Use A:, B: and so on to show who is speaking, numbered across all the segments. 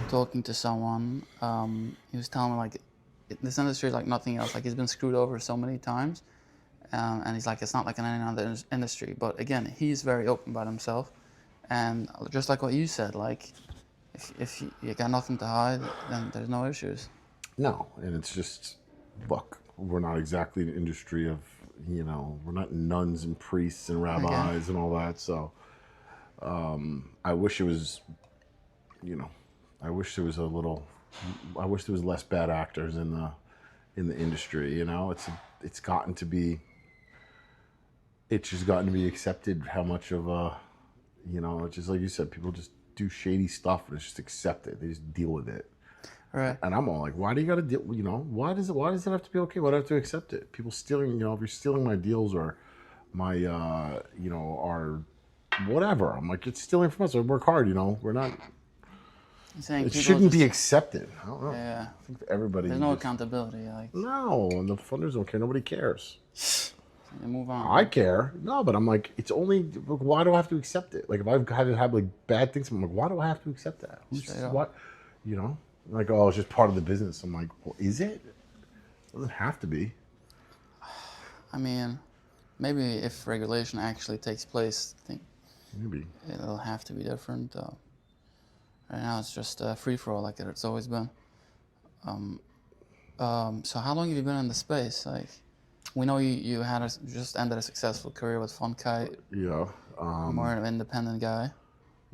A: talking to someone. He was telling me like this industry is like nothing else. Like he's been screwed over so many times, and he's like it's not like in any other industry. But again, he's very open about himself, and just like what you said, like if you got nothing to hide, then there's no issues.
B: No, and it's just, look, we're not exactly an industry of, we're not nuns and priests and
A: Okay.
B: rabbis and all that. So I wish it was, you know, I wish there was a little, I wish there was less bad actors in the industry. It's gotten to be, it's just gotten to be accepted how much of a, just like you said, people just do shady stuff and it's just accepted. They just deal with it.
A: Right.
B: And I'm all like, why do you got to deal? Why does it have to be okay? Why do I have to accept it? People stealing, if you're stealing my deals or my, our whatever. I'm like, it's stealing from us. I work hard. We're not.
A: I'm saying
B: It
A: people
B: shouldn't be
A: just
B: accepted. I don't know.
A: yeah.
B: I think everybody
A: There's no
B: just
A: accountability. Like
B: no, and the funders don't care. Nobody cares.
A: you move on.
B: I care. No, but I'm like, it's only. Why do I have to accept it? Like, if I've had to have like bad things, I'm like, why do I have to accept that?
A: Straight up.
B: What? You know, like, oh, it's just part of the business. I'm like, well, is it? It doesn't have to be.
A: I mean, maybe if regulation actually takes place, I think
B: Maybe.
A: it'll have to be different. Right now, it's just free for all, like it's always been. So how long have you been in the space? Like, we know you had just ended a successful career with Funkite.
B: Yeah.
A: More an independent guy.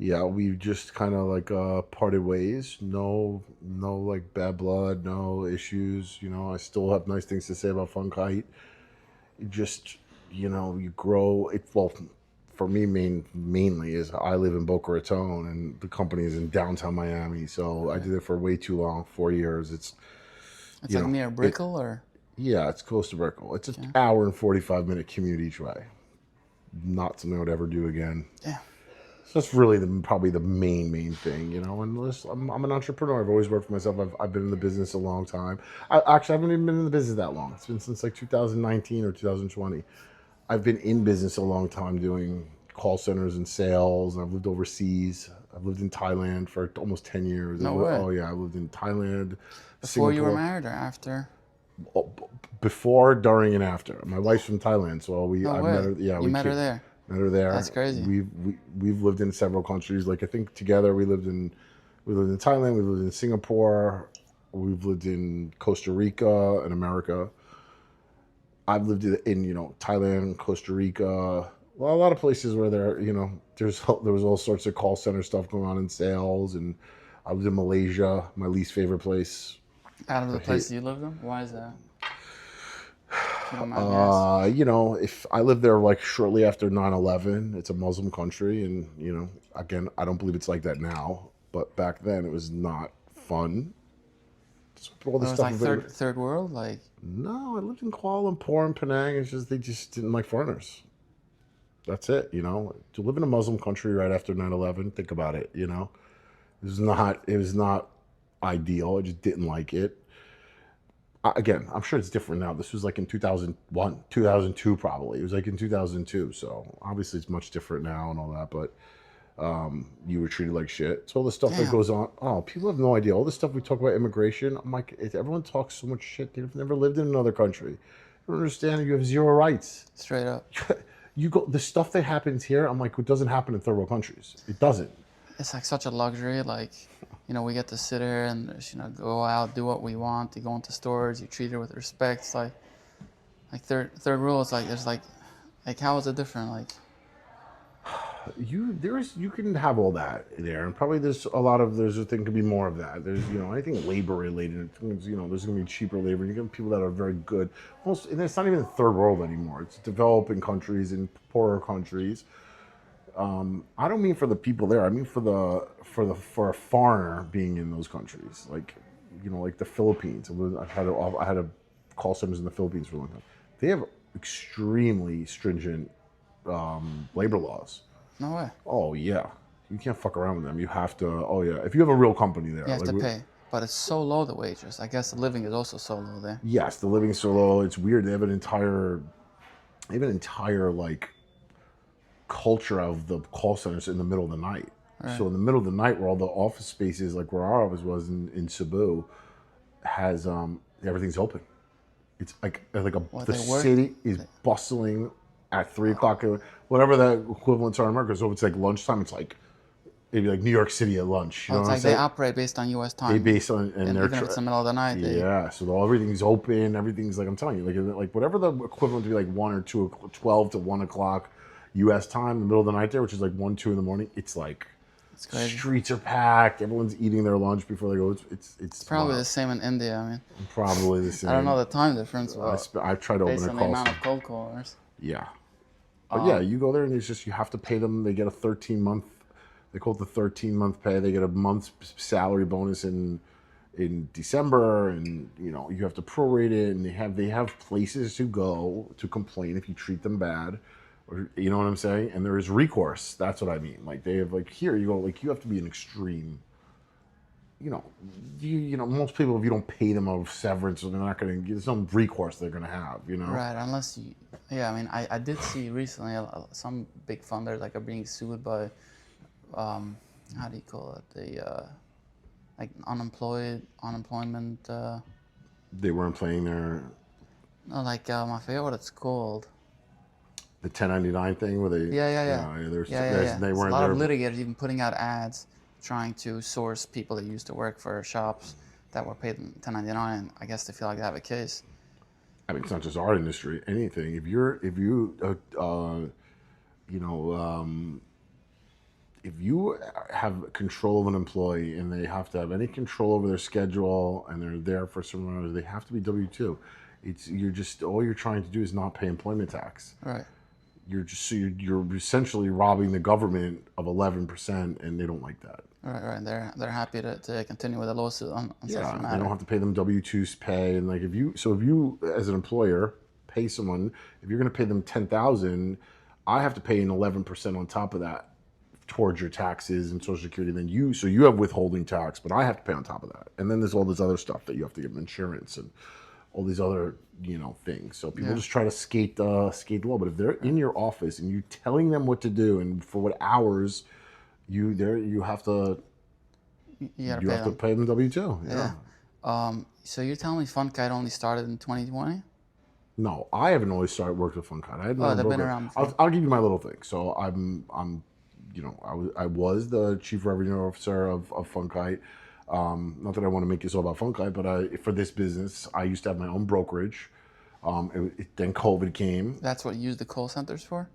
B: Yeah, we just kind of like parted ways. No, like bad blood, no issues. I still have nice things to say about Funkite. It just, you grow. Well, for me, mainly is I live in Boca Raton and the company is in downtown Miami. So I did it for way too long, 4 years.
A: It's like near
B: it,
A: Brickell, or
B: yeah, it's close to Brickell. It's an hour and 45-minute commute each way. Not something I would ever do again.
A: yeah.
B: So that's really probably the main thing, And I'm an entrepreneur. I've always worked for myself. I've been in the business a long time. I haven't even been in the business that long. It's been since like 2019 or 2020. I've been in business a long time doing call centers and sales. And I've lived overseas. I've lived in Thailand for almost 10 years.
A: No way.
B: Oh yeah, I lived in Thailand,
A: Before you were
B: Singapore.
A: married or after?
B: Before, during, and after. My wife's from Thailand, so
A: No
B: I met
A: way.
B: her. Yeah,
A: You met her there.
B: met her there.
A: That's crazy.
B: We've lived in several countries. Like I think together we lived in Thailand. We lived in Singapore. We've lived in Costa Rica and America. I've lived in Thailand, Costa Rica. Well, a lot of places where there was all sorts of call center stuff going on in sales, and I lived in Malaysia, my least favorite place.
A: Out of the
B: I hate.
A: places you lived in? Why is that? If you don't mind me asking.
B: If I lived there like shortly after 9/11, it's a Muslim country, and again, I don't believe it's like that now, but back then it was not fun. All
A: It
B: this
A: was
B: stuff.
A: like third world, like
B: No, I lived in Kuala Lumpur and Penang. It's just they just didn't like foreigners. That's it. To live in a Muslim country right after 9/11, think about it. It was not ideal. I just didn't like it. Again, I'm sure it's different now. This was like in 2001, 2002 probably. It was like in 2002. So obviously it's much different now and all that, but you were treated like shit. So all the stuff that
A: damn.
B: goes on, oh, people have no idea. All the stuff we talk about immigration, I'm like, everyone talks so much shit. They've never lived in another country. You don't understand. You have zero rights.
A: Straight up.
B: The stuff that happens here, I'm like, it doesn't happen in third world countries. It doesn't.
A: It's like such a luxury. Like, we get to sit here and just, go out, do what we want. You go into stores, you treat her with respect. It's like third rule. It's like there's like how is it different? Like,
B: You can have all that there, and probably there's a thing could be more of that. There's anything labor related. There's gonna be cheaper labor. You get people that are very good. And it's not even the third world anymore. It's developing countries and poorer countries. I don't mean for the people there. I mean for a foreigner being in those countries, like like the Philippines. I had a call centers in the Philippines for a long time. They have extremely stringent labor laws.
A: no way.
B: Oh yeah, you can't fuck around with them. You have to. Oh yeah, if you have a real company there,
A: You have to pay, but it's so low, the wages. I guess the living is also so low there.
B: yes, the living is so low. It's weird. They have an entire like culture of the call centers in the middle of the night.
A: Right.
B: So in the middle of the night, where all the office spaces, like where our office was in Cebu, has everything's open. It's like
A: Well,
B: the
A: they work.
B: city is bustling at 3 o'clock, whatever the equivalents are in America. So if it's like lunchtime, it's like maybe like New York City at lunch. You
A: Oh,
B: know
A: it's
B: what I'm
A: like they
B: saying?
A: operate based on U.S.
B: They
A: time,
B: base on and
A: and
B: they're
A: even if it's the middle of the night, they.
B: yeah. So everything's open. Everything's like I'm telling you, like whatever the equivalent to be like 1 or 2, 12 to 1 o'clock U.S. time, in the middle of the night there, which is like 1, 2 in the morning. It's like
A: It's crazy.
B: streets are packed. Everyone's eating their lunch before they go. It's
A: Probably the
B: wild.
A: same in India. I mean,
B: Probably the same.
A: I don't know the time difference, but
B: I've tried to open
A: based
B: a
A: on the
B: call.
A: amount of cold callers.
B: Yeah. But yeah, you go there and it's just you have to pay them. They get a 13-month. They call it the 13-month pay. They get a month's salary bonus in December, and you have to prorate it. And they have places to go to complain if you treat them bad, or you know what I'm saying. And there is recourse. That's what I mean. Like they have here you go. Like you have to be an extreme. Most people, if you don't pay them a severance, they're not going to. There's no recourse they're going to have.
A: Right, unless you. Yeah, I mean, I did see recently some big funders like are being sued by, how do you call it? The like unemployment.
B: They weren't playing their
A: No, like I forget what it's called.
B: the 1099 thing where they
A: Yeah.
B: they
A: There's a
B: weren't
A: lot
B: there.
A: of litigators even putting out ads trying to source people that used to work for shops that were paid 1099. And I guess they feel like they have a case.
B: I mean, it's not just our industry. Anything. If you if you have control of an employee and they have to have any control over their schedule and they're there for some hours, they have to be W-2. All you're trying to do is not pay employment tax.
A: Right.
B: You're essentially robbing the government of 11%, and they don't like that.
A: Right. They're happy to continue with the lawsuit on such a
B: They
A: matter.
B: don't have to pay them W-2s pay, and like if you as an employer pay someone, if you're going to pay them $10,000, I have to pay an 11% on top of that towards your taxes and Social Security. Then you have withholding tax, but I have to pay on top of that, and then there's all this other stuff that you have to give them insurance and all these other things. So people just try to skate the law, but if they're in your office and you're telling them what to do and for what hours, you have to
A: You gotta
B: pay them W-2.
A: Yeah. So you're telling me FunKite only started in 2020?
B: No, I haven't always worked with FunKite. I had my own
A: They've been
B: broker.
A: around before.
B: I'll give you my little thing. So I was the chief revenue officer of FunKite. Not that I want to make this all about FunKite, but for this business, I used to have my own brokerage. Then COVID came.
A: That's what you use the call centers for?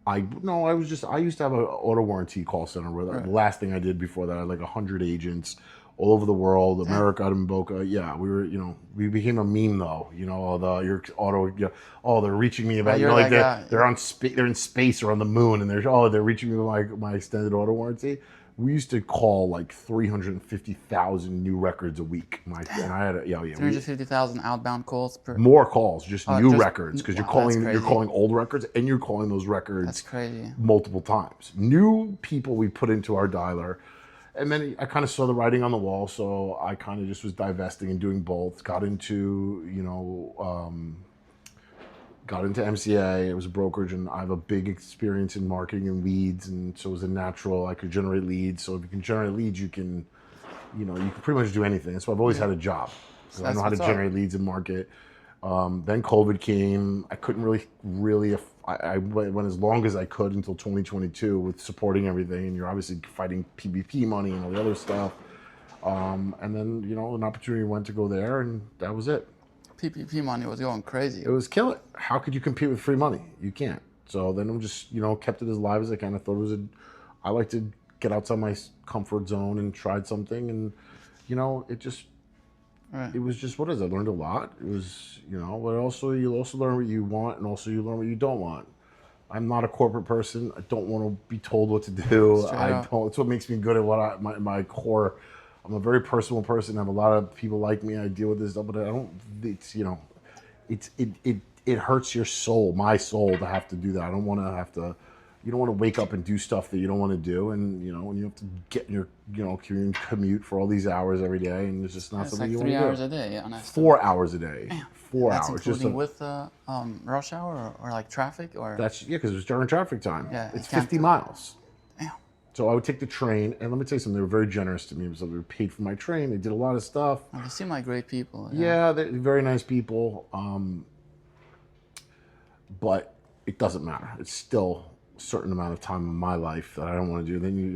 B: I used to have an auto warranty call center where the last thing I did before that, I had like 100 agents all over the world, America, out in Boca. Yeah, we became a meme though. Your auto, they're reaching me about,
A: you're
B: like
A: that
B: they're
A: guy.
B: they're in space or on the moon, and they're reaching me with my extended auto warranty. We used to call like 350,000 new records a week. And I had
A: 350,000 outbound calls per.
B: more calls, just new
A: just-
B: records, because
A: wow, that's
B: you're
A: crazy.
B: calling old records and you're calling those records
A: That's crazy.
B: multiple times. New people we put into our dialer, and then I kind of saw the writing on the wall, so I kind of just was divesting and doing both. Got into MCA. It was a brokerage, and I have a big experience in marketing and leads, and so it was a natural. I could generate leads. So if you can generate leads, you can pretty much do anything. That's why I've always had a job. So I know how to generate leads and market. Then COVID came. I couldn't really. I went as long as I could until 2022 with supporting everything, and you're obviously fighting PPP money and all the other stuff. And then an opportunity went to go there, and that was it.
A: PPP money was going crazy.
B: It was killing. How could you compete with free money? You can't. So then I'm just kept it as live as I can. I thought I like to get outside my comfort zone and tried something, and it just.
A: Right.
B: It was just, what is it? I learned a lot. It was, but also you also learn what you want, and also you learn what you don't want. I'm not a corporate person. I don't want to be told what to do. It's what makes me good at my core. I'm a very personal person. I have a lot of people like me. I deal with this stuff, but I don't. It hurts your soul, my soul, to have to do that. I don't want to have to. You don't want to wake up and do stuff that you don't want to do, and when you have to get in your commute for all these hours every day, and it's just not something you want to do.
A: 3 hours a day. Yeah,
B: 4 hours a day.
A: Damn.
B: 4
A: That's
B: hours.
A: including with rush hour or like traffic or.
B: Because it was during traffic time.
A: Yeah,
B: It's
A: you can't
B: 50 miles.
A: Damn.
B: So I would take the train, and let me tell you something. They were very generous to me. So they were paid for my train. They did a lot of stuff.
A: Oh, they seem like great people.
B: Yeah, they're very nice people. But it doesn't matter. It's still a certain amount of time in my life that I don't want to do. Then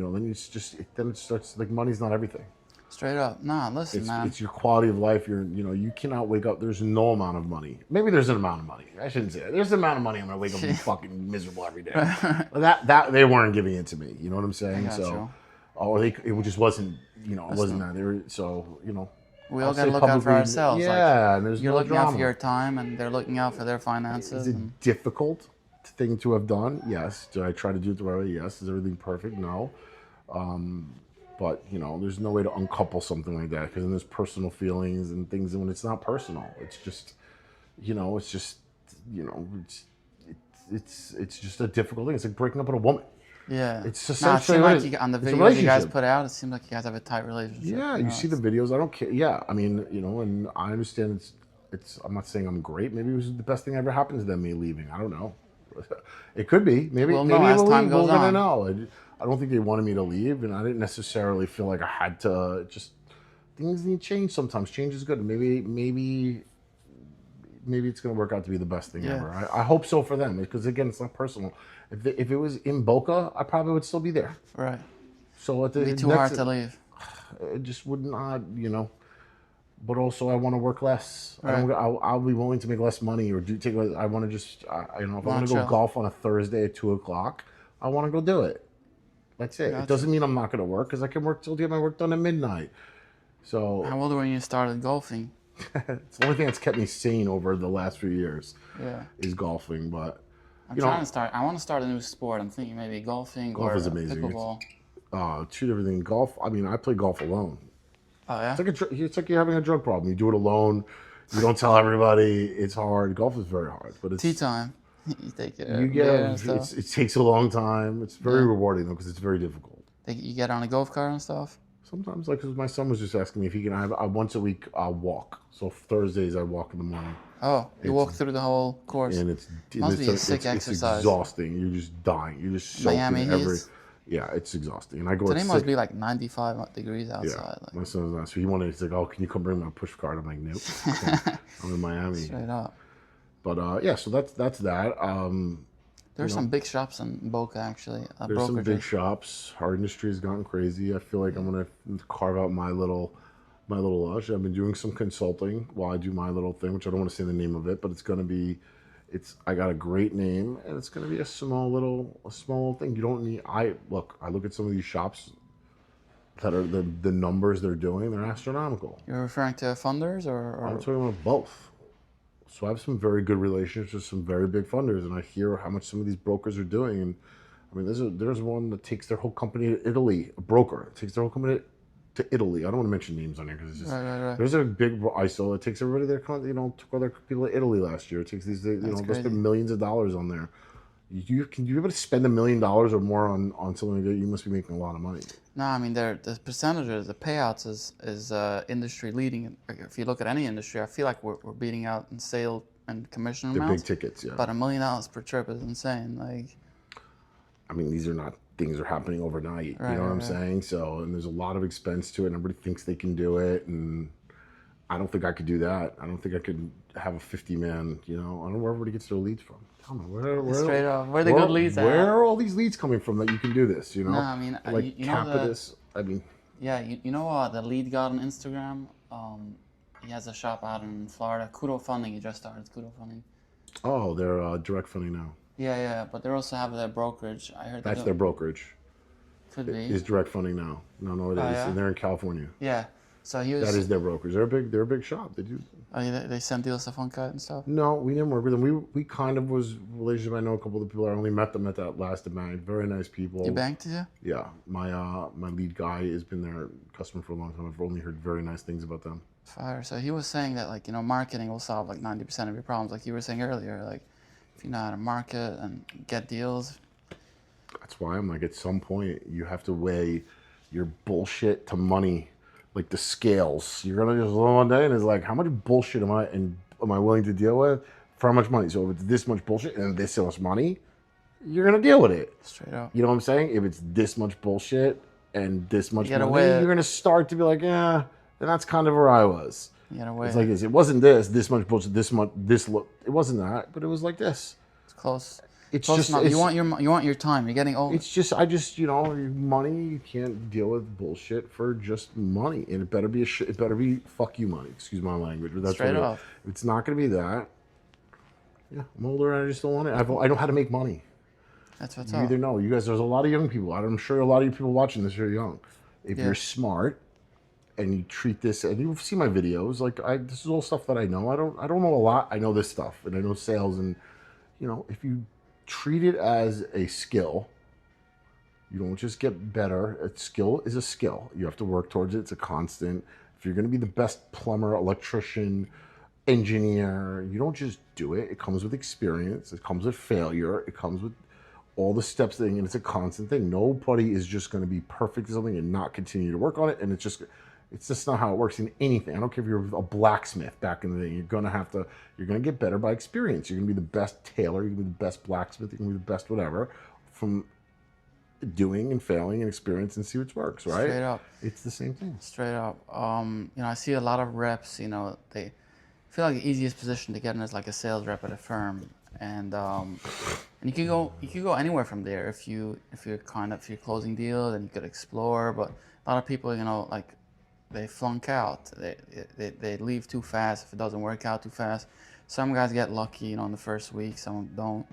B: then it starts like money's not everything.
A: Straight up. Nah, listen, man.
B: It's your quality of life. You cannot wake up. There's no amount of money. Maybe there's an amount of money. I shouldn't say that. There's an amount of money I'm gonna wake up and be fucking miserable every day. That they weren't giving it to me. You know what I'm saying? So, it just wasn't. It wasn't that. They were
A: We all got to look out for ourselves.
B: Yeah, and there's
A: you're
B: no
A: looking
B: drama.
A: out for your time, and they're looking out for their finances.
B: Is it difficult thing to have done? Yes. Did I try to do it the right way? Yes. Is everything perfect? No. But there's no way to uncouple something like that because then there's personal feelings and things. And when it's not personal, it's just, it's just a difficult thing. It's like breaking up with a woman.
A: Yeah.
B: It's
A: it
B: essentially
A: seems like on the videos you guys put out, it seems like you guys have a tight relationship.
B: Yeah, you see the videos. I don't care. Yeah, I mean, and I understand it's. I'm not saying I'm great. Maybe it was the best thing that ever happened to them, me leaving. I don't know. It could be. Maybe.
A: Well,
B: maybe
A: as time goes
B: we're gonna
A: on.
B: know. I don't think they wanted me to leave, and I didn't necessarily feel like I had to. Just things need change sometimes. Change is good. Maybe it's gonna work out to be the best thing ever. I hope so for them because again, it's not personal. If it was in Boca, I probably would still be there.
A: Right.
B: So
A: It'd be too hard to leave.
B: It just would not, But also, I want to work less.
A: Right.
B: I'll be willing to make less money or I want to just, if I want to go golf on a Thursday at 2:00, I want to go do it. That's it.
A: Gotcha.
B: It doesn't mean I'm not going to work because I can work till get my work done at midnight. So.
A: How old were you when you started golfing?
B: It's the only thing that's kept me sane over the last few years.
A: Yeah.
B: Is golfing, but.
A: I'm trying to start. I want to start a new sport. I'm thinking maybe golfing or
B: is amazing.
A: pickleball.
B: Two different things. Golf. I mean, I play golf alone.
A: Oh yeah.
B: It's like you're having a drug problem. You do it alone. You don't tell everybody. It's hard. Golf is very hard, but it's
A: tea time. You take it.
B: It takes a long time. It's very rewarding though because it's very difficult.
A: You get on a golf cart and stuff.
B: Sometimes, like, cause my son was just asking me if he can have once a week I'll walk. So Thursdays I walk in the morning.
A: Oh, you walk through the whole course.
B: And
A: Must be a sick exercise.
B: It's exhausting. You're just dying. You're just soaked
A: Miami
B: in yeah, it's exhausting. And I go.
A: Today must be like 95 degrees outside.
B: Yeah,
A: like.
B: my son's not. So he's like, "Oh, can you come bring my push cart?" I'm like, "Nope, I'm in Miami."
A: Straight up.
B: But yeah, so that's that.
A: There's some big shops in Boca actually.
B: There's some big shops. Our industry has gotten crazy. I feel like I'm gonna carve out my little lush. I've been doing some consulting while I do my little thing, which I don't want to say the name of it, but it's gonna be. I got a great name, and it's gonna be a small little thing. You don't need. I look at some of these shops that are the numbers they're doing. They're astronomical.
A: You're referring to funders or?
B: I'm talking about both. So I have some very good relationships with some very big funders, and I hear how much some of these brokers are doing. And I mean, there's one that takes their whole company to Italy. A broker takes their whole company to Italy. I don't want to mention names on here because it's just
A: right.
B: There's a big ISO that takes everybody there. Took all their people to Italy last year. It takes these, they spend millions of dollars on there. You be able to spend $1 million or more on something like that, you must be making a lot of money.
A: No, I mean the percentages, the payouts is industry leading. If you look at any industry, I feel like we're beating out in sale and commission amounts.
B: The big tickets, yeah.
A: But $1 million per trip is insane. Like,
B: I mean, these are not things that are happening overnight. Right, you know what I'm saying? So, and there's a lot of expense to it, and everybody thinks they can do it, and I don't think I could do that. I don't think I could have a 50-man. I don't know where everybody gets their leads from. Tell me
A: straight up, where the good leads at?
B: Where are all these leads coming from that you can do this?
A: No, I mean,
B: like Capitus. I mean,
A: yeah, you know the lead god on Instagram. He has a shop out in Florida. Kudo Funding. He just started Kudo Funding.
B: Oh, they're direct funding now.
A: Yeah, but they also have their brokerage. I heard
B: that's their brokerage.
A: Could be.
B: Is direct funding now? No, it is,
A: yeah?
B: and they're in California.
A: Yeah, so he was.
B: That is their brokerage. They're a big shop. They do.
A: Oh, yeah, they send deals to Funkite and stuff.
B: No, we didn't work with them. We kind of was relationship. I know a couple of the people. I only met them at that last event. Very nice people.
A: You banked, yeah?
B: Yeah, my lead guy has been their customer for a long time. I've only heard very nice things about them.
A: Fire. So he was saying that marketing will solve like 90% of your problems, like you were saying earlier. Like if you know how to market and get deals.
B: That's why I'm like, at some point you have to weigh your bullshit to money, like the scales. You're gonna just look one day and it's like, how much bullshit am I willing to deal with for how much money? So if it's this much bullshit and this much money, you're gonna deal with it.
A: Straight up.
B: You know what I'm saying? If it's this much bullshit and this much
A: You gotta
B: money,
A: weigh
B: you're
A: it.
B: gonna start to be like, yeah, then that's kind of where I was.
A: You gotta weigh
B: It's like
A: it.
B: this. It wasn't this much bullshit, this much, this look. It wasn't that, but it was like this.
A: It's close.
B: It's
A: Close
B: just,
A: enough. You want your time. You're getting old.
B: it's just, money. You can't deal with bullshit for just money, and it better be it better be fuck you money. Excuse my language, but that's
A: Straight
B: what it is.
A: up.
B: If it's not gonna be that, yeah, I'm older and I just don't want it. I know how to make money.
A: That's what's
B: You
A: up.
B: either know. You guys, there's a lot of young people. I'm sure a lot of you people watching this are young. If
A: Yeah.
B: you're smart and you treat this, and you see my videos, like this is all stuff that I know. I don't know a lot. I know this stuff, and I know sales, and if you treat it as a skill, you don't just get better. A skill is a skill. You have to work towards it. It's a constant. If you're going to be the best plumber, electrician, engineer, you don't just do it. It comes with experience. It comes with failure. It comes with all the steps thing, and it's a constant thing. Nobody is just going to be perfect at something and not continue to work on it. And it's just not how it works in anything. I don't care if you're a blacksmith back in the day. You're gonna get better by experience. You're gonna be the best tailor. You're gonna be the best blacksmith. You're gonna be the best whatever from doing and failing and experience and see which works. Right?
A: Straight up.
B: It's the same thing.
A: Straight up. I see a lot of reps. They feel like the easiest position to get in is like a sales rep at a firm, and you can go anywhere from there if you're closing deals, and you could explore. But a lot of people, like they flunk out. They leave too fast if it doesn't work out too fast. Some guys get lucky, in the first week. Some don't.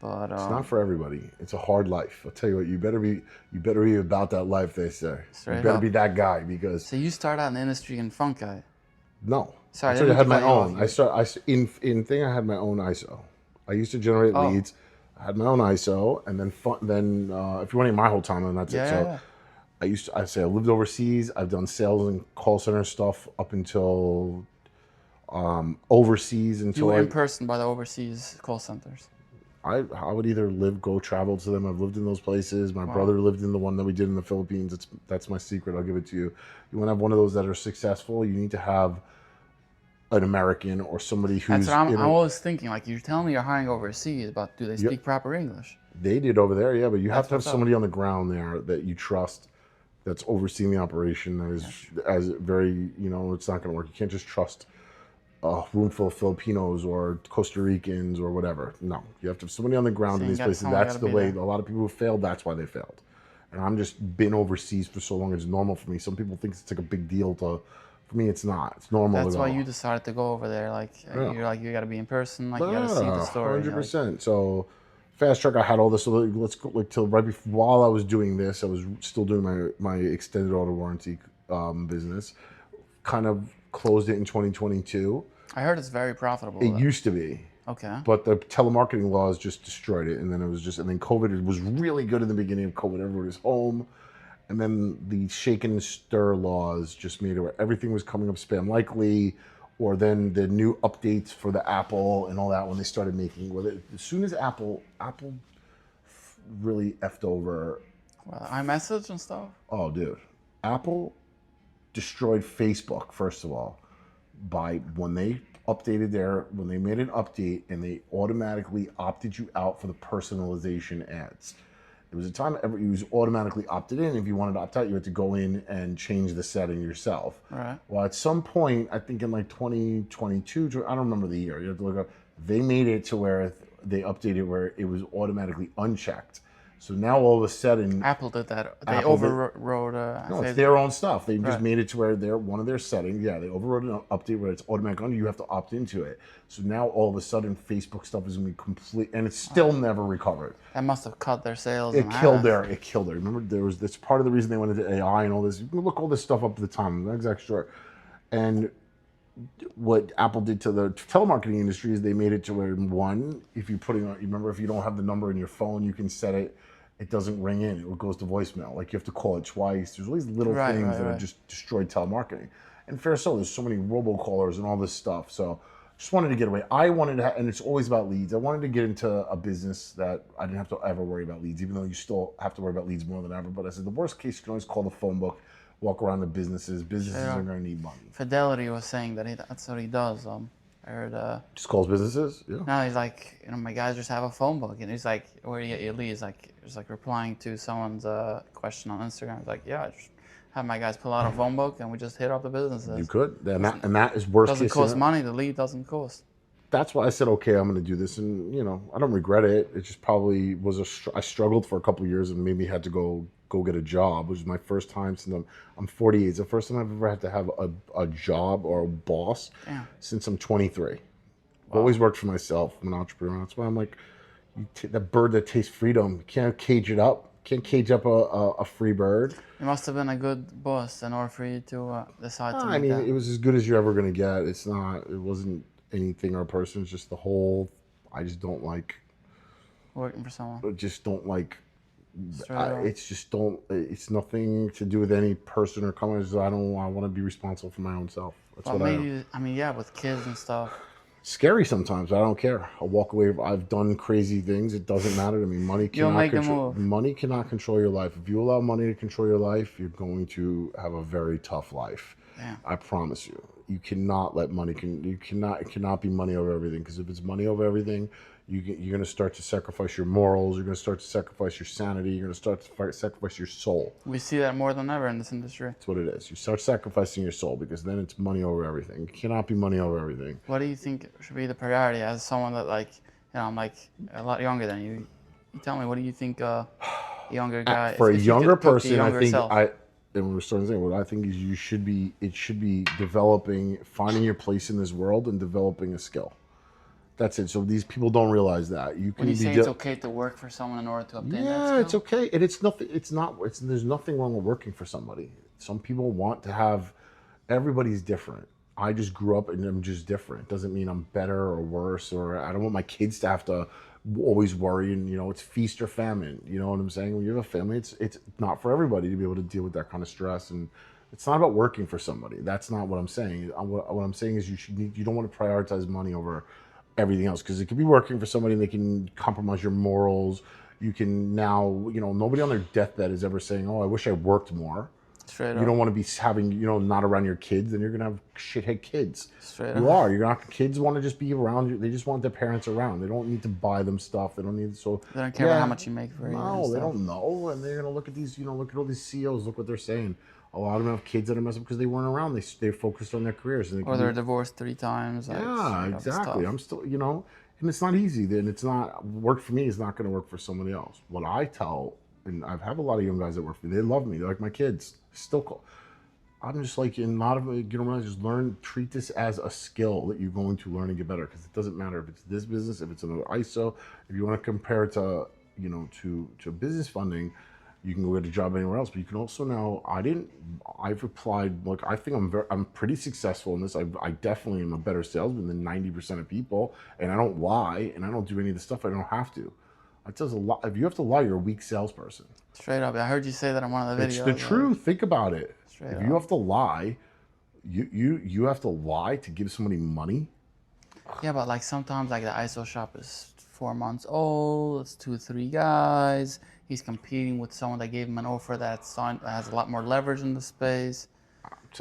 A: But
B: It's not for everybody. It's a hard life. I'll tell you what. You better be about that life. They say.
A: Straight
B: You better
A: up.
B: be that guy because
A: So you start out in the industry in funk guy.
B: no.
A: Sorry, I
B: I
A: didn't
B: had
A: mean
B: my
A: to cut you
B: own.
A: off.
B: I had my own ISO. I used to generate
A: Oh.
B: leads. I had my own ISO, and then if you want to my whole time, then that's it. So
A: Yeah.
B: I lived overseas. I've done sales and call center stuff up until overseas
A: You
B: until
A: were in person by the overseas call centers.
B: I would either go travel to them. I've lived in those places. My brother lived in the one that we did in the Philippines. That's my secret. I'll give it to you. You want to have one of those that are successful, you need to have an American or somebody who's.
A: That's what I'm always thinking. Like, you're telling me you're hiring overseas, but do they speak proper English?
B: They did over there, yeah, but you have to have
A: what's up.
B: somebody on the ground there that you trust, that's overseeing the operation, that is as very, it's not going to work. You can't just trust a room full of Filipinos or Costa Ricans or whatever. No, you have to have somebody on the ground
A: So
B: in
A: you
B: these
A: got
B: places.
A: someone
B: That's
A: gotta
B: the
A: be
B: way.
A: there.
B: A lot of people who failed, that's why they failed. And I'm just been overseas for so long. It's normal for me. Some people think it's like a big deal to. For me, it's not. It's normal.
A: That's
B: to
A: why
B: go.
A: you decided to go over there. Like, you're like, you got to be in person. Like, you got to see the story.
B: 100%. So, fast track. I had all this. So let's go till right before while I was doing this, I was still doing my extended auto warranty business. Kind of closed it in 2022.
A: I heard it's very profitable.
B: It
A: though.
B: used to be.
A: Okay.
B: But the telemarketing laws just destroyed it, and then COVID was really good in the beginning of COVID. Everyone was home, and then the shake and stir laws just made it where everything was coming up spam likely, or then the new updates for the Apple and all that when they started making. As soon as Apple really effed over.
A: Well, iMessage and stuff.
B: Oh, dude, Apple destroyed Facebook first of all by when they made an update and they automatically opted you out for the personalization ads. There was a time you was automatically opted in. If you wanted to opt out, you had to go in and change the setting yourself.
A: Right.
B: Well, at some point, I think in like 2022, I don't remember the year. You have to look up. They made it to where they updated where it was automatically unchecked. So now all of a sudden,
A: Apple did that. They
B: Apple did-
A: overrode.
B: no, it's their own stuff. They just
A: Right.
B: made it to where one of their settings. Yeah, they overrode an update where it's automatic on you. You have to opt into it. So now all of a sudden, Facebook stuff is gonna be complete, and it's still never recovered.
A: That must have cut their sales.
B: It
A: in
B: killed
A: half.
B: It killed it. Remember, that's part of the reason they went into AI and all this. You can look all this stuff up at the time. I'm not exactly sure. And what Apple did to the telemarketing industry is they made it to where if you remember, if you don't have the number in your phone, you can set it. It doesn't ring in. It goes to voicemail. Like you have to call it twice. There's all these little things that have just destroyed telemarketing. And fair so, there's so many robocallers and all this stuff. So just wanted to get away. I wanted to, and it's always about leads. I wanted to get into a business that I didn't have to ever worry about leads, even though you still have to worry about leads more than ever. But I said the worst case, you can always call the phone book, walk around the business are going to need money.
A: Fidelity was saying that that's what he does. I heard.
B: Just calls businesses. Yeah.
A: No, he's like, my guys just have a phone book, and he's like, where do you get your leads? Like, just like replying to someone's question on Instagram. He's like, yeah, I just have my guys pull out a phone book, and we just hit up the businesses.
B: You could, and that is worst
A: Doesn't
B: case
A: cost
B: scenario.
A: money. The lead doesn't cost.
B: That's why I said, okay, I'm going to do this, and I don't regret it. It just probably was I struggled for a couple of years and made me had to go get a job, which was my first time since I'm 48. It's the first time I've ever had to have a job or a boss since I'm 23. I've always worked for myself. I'm an entrepreneur. That's why I'm like, that bird that tastes freedom, you can't cage it up. Can't cage up a free bird.
A: You must have been a good boss in order for you to decide to
B: I
A: make
B: mean,
A: that.
B: it was as good as you're ever going to get. It wasn't anything or a person. It's just the whole, I just don't like,
A: Working for someone.
B: It's nothing to do with any person or company. I want to be responsible for my own self. That's
A: Well,
B: what
A: maybe, yeah, with kids and stuff.
B: Scary sometimes. I don't care. I'll walk away. I've done crazy things. It doesn't matter to me. Money
A: You'll
B: cannot
A: make a
B: control.
A: move.
B: Money cannot control your life. If you allow money to control your life, you're going to have a very tough life.
A: Yeah.
B: I promise you. You cannot let money. It cannot be money over everything. Because if it's money over everything, you're going to start to sacrifice your morals. You're going to start to sacrifice your sanity. You're going to start to sacrifice your soul.
A: We see that more than ever in this industry.
B: That's what it is. You start sacrificing your soul because then it's money over everything. It cannot be money over everything.
A: What do you think should be the priority as someone that I'm like a lot younger than you? You tell me, what do you think a younger guy...
B: For a
A: if
B: younger
A: you could pick the
B: person,
A: younger
B: I think
A: self.
B: and we're starting to say, what I think is it should be developing, finding your place in this world and developing a skill. That's it. So these people don't realize that. You can
A: When you
B: be
A: say it's okay to work for someone in order to obtain that
B: yeah,
A: skill?
B: it's okay. And it's nothing, there's nothing wrong with working for somebody. Some people want to have, everybody's different. I just grew up and I'm just different. It doesn't mean I'm better or worse, or I don't want my kids to have to always worry and, it's feast or famine. You know what I'm saying? When you have a family, it's not for everybody to be able to deal with that kind of stress. And it's not about working for somebody. That's not what I'm saying. What I'm saying is you don't want to prioritize money over everything else, because it could be working for somebody and they can compromise your morals. You can now, nobody on their deathbed is ever saying, oh, I wish I worked more.
A: Straight
B: You
A: up.
B: don't want to be having, not around your kids, then you're going to have shithead kids.
A: Straight
B: You
A: up.
B: are. You're not, kids want to just be around you. They just want their parents around. They don't need to buy them stuff. They don't need, so.
A: They don't care about how much you make for a year and
B: No, they
A: stuff.
B: don't know. And they're going to look at these, look at all these CEOs, look what they're saying. A lot of them have kids that are messed up because they weren't around. They focused on their careers. And
A: Or they're divorced 3 times. Like,
B: yeah,
A: straight up, it's
B: exactly.
A: tough.
B: I'm still, and it's not easy. Then it's not work for me is not going to work for somebody else. What I tell, and I've had a lot of young guys that work for me. They love me. They're like my kids. Still call. I'm just like, in a lot of just treat this as a skill that you're going to learn and get better. Because it doesn't matter if it's this business, if it's another ISO, if you want to compare it to, to business funding, you can go get a job anywhere else. But you can also now, I've applied, look, I think I'm pretty successful in this. I definitely am a better salesman than 90% of people. And I don't lie, and I don't do any of the stuff I don't have to. That says a lot. If you have to lie, you're a weak salesperson.
A: Straight up. I heard you say that in one of the videos.
B: It's the truth. Think about it.
A: Straight
B: If
A: up.
B: you have to lie, you have to lie to give somebody money.
A: Yeah, but like sometimes like the ISO shop is 4 months old. It's 2 or 3 guys. He's competing with someone that gave him an offer that has a lot more leverage in the space.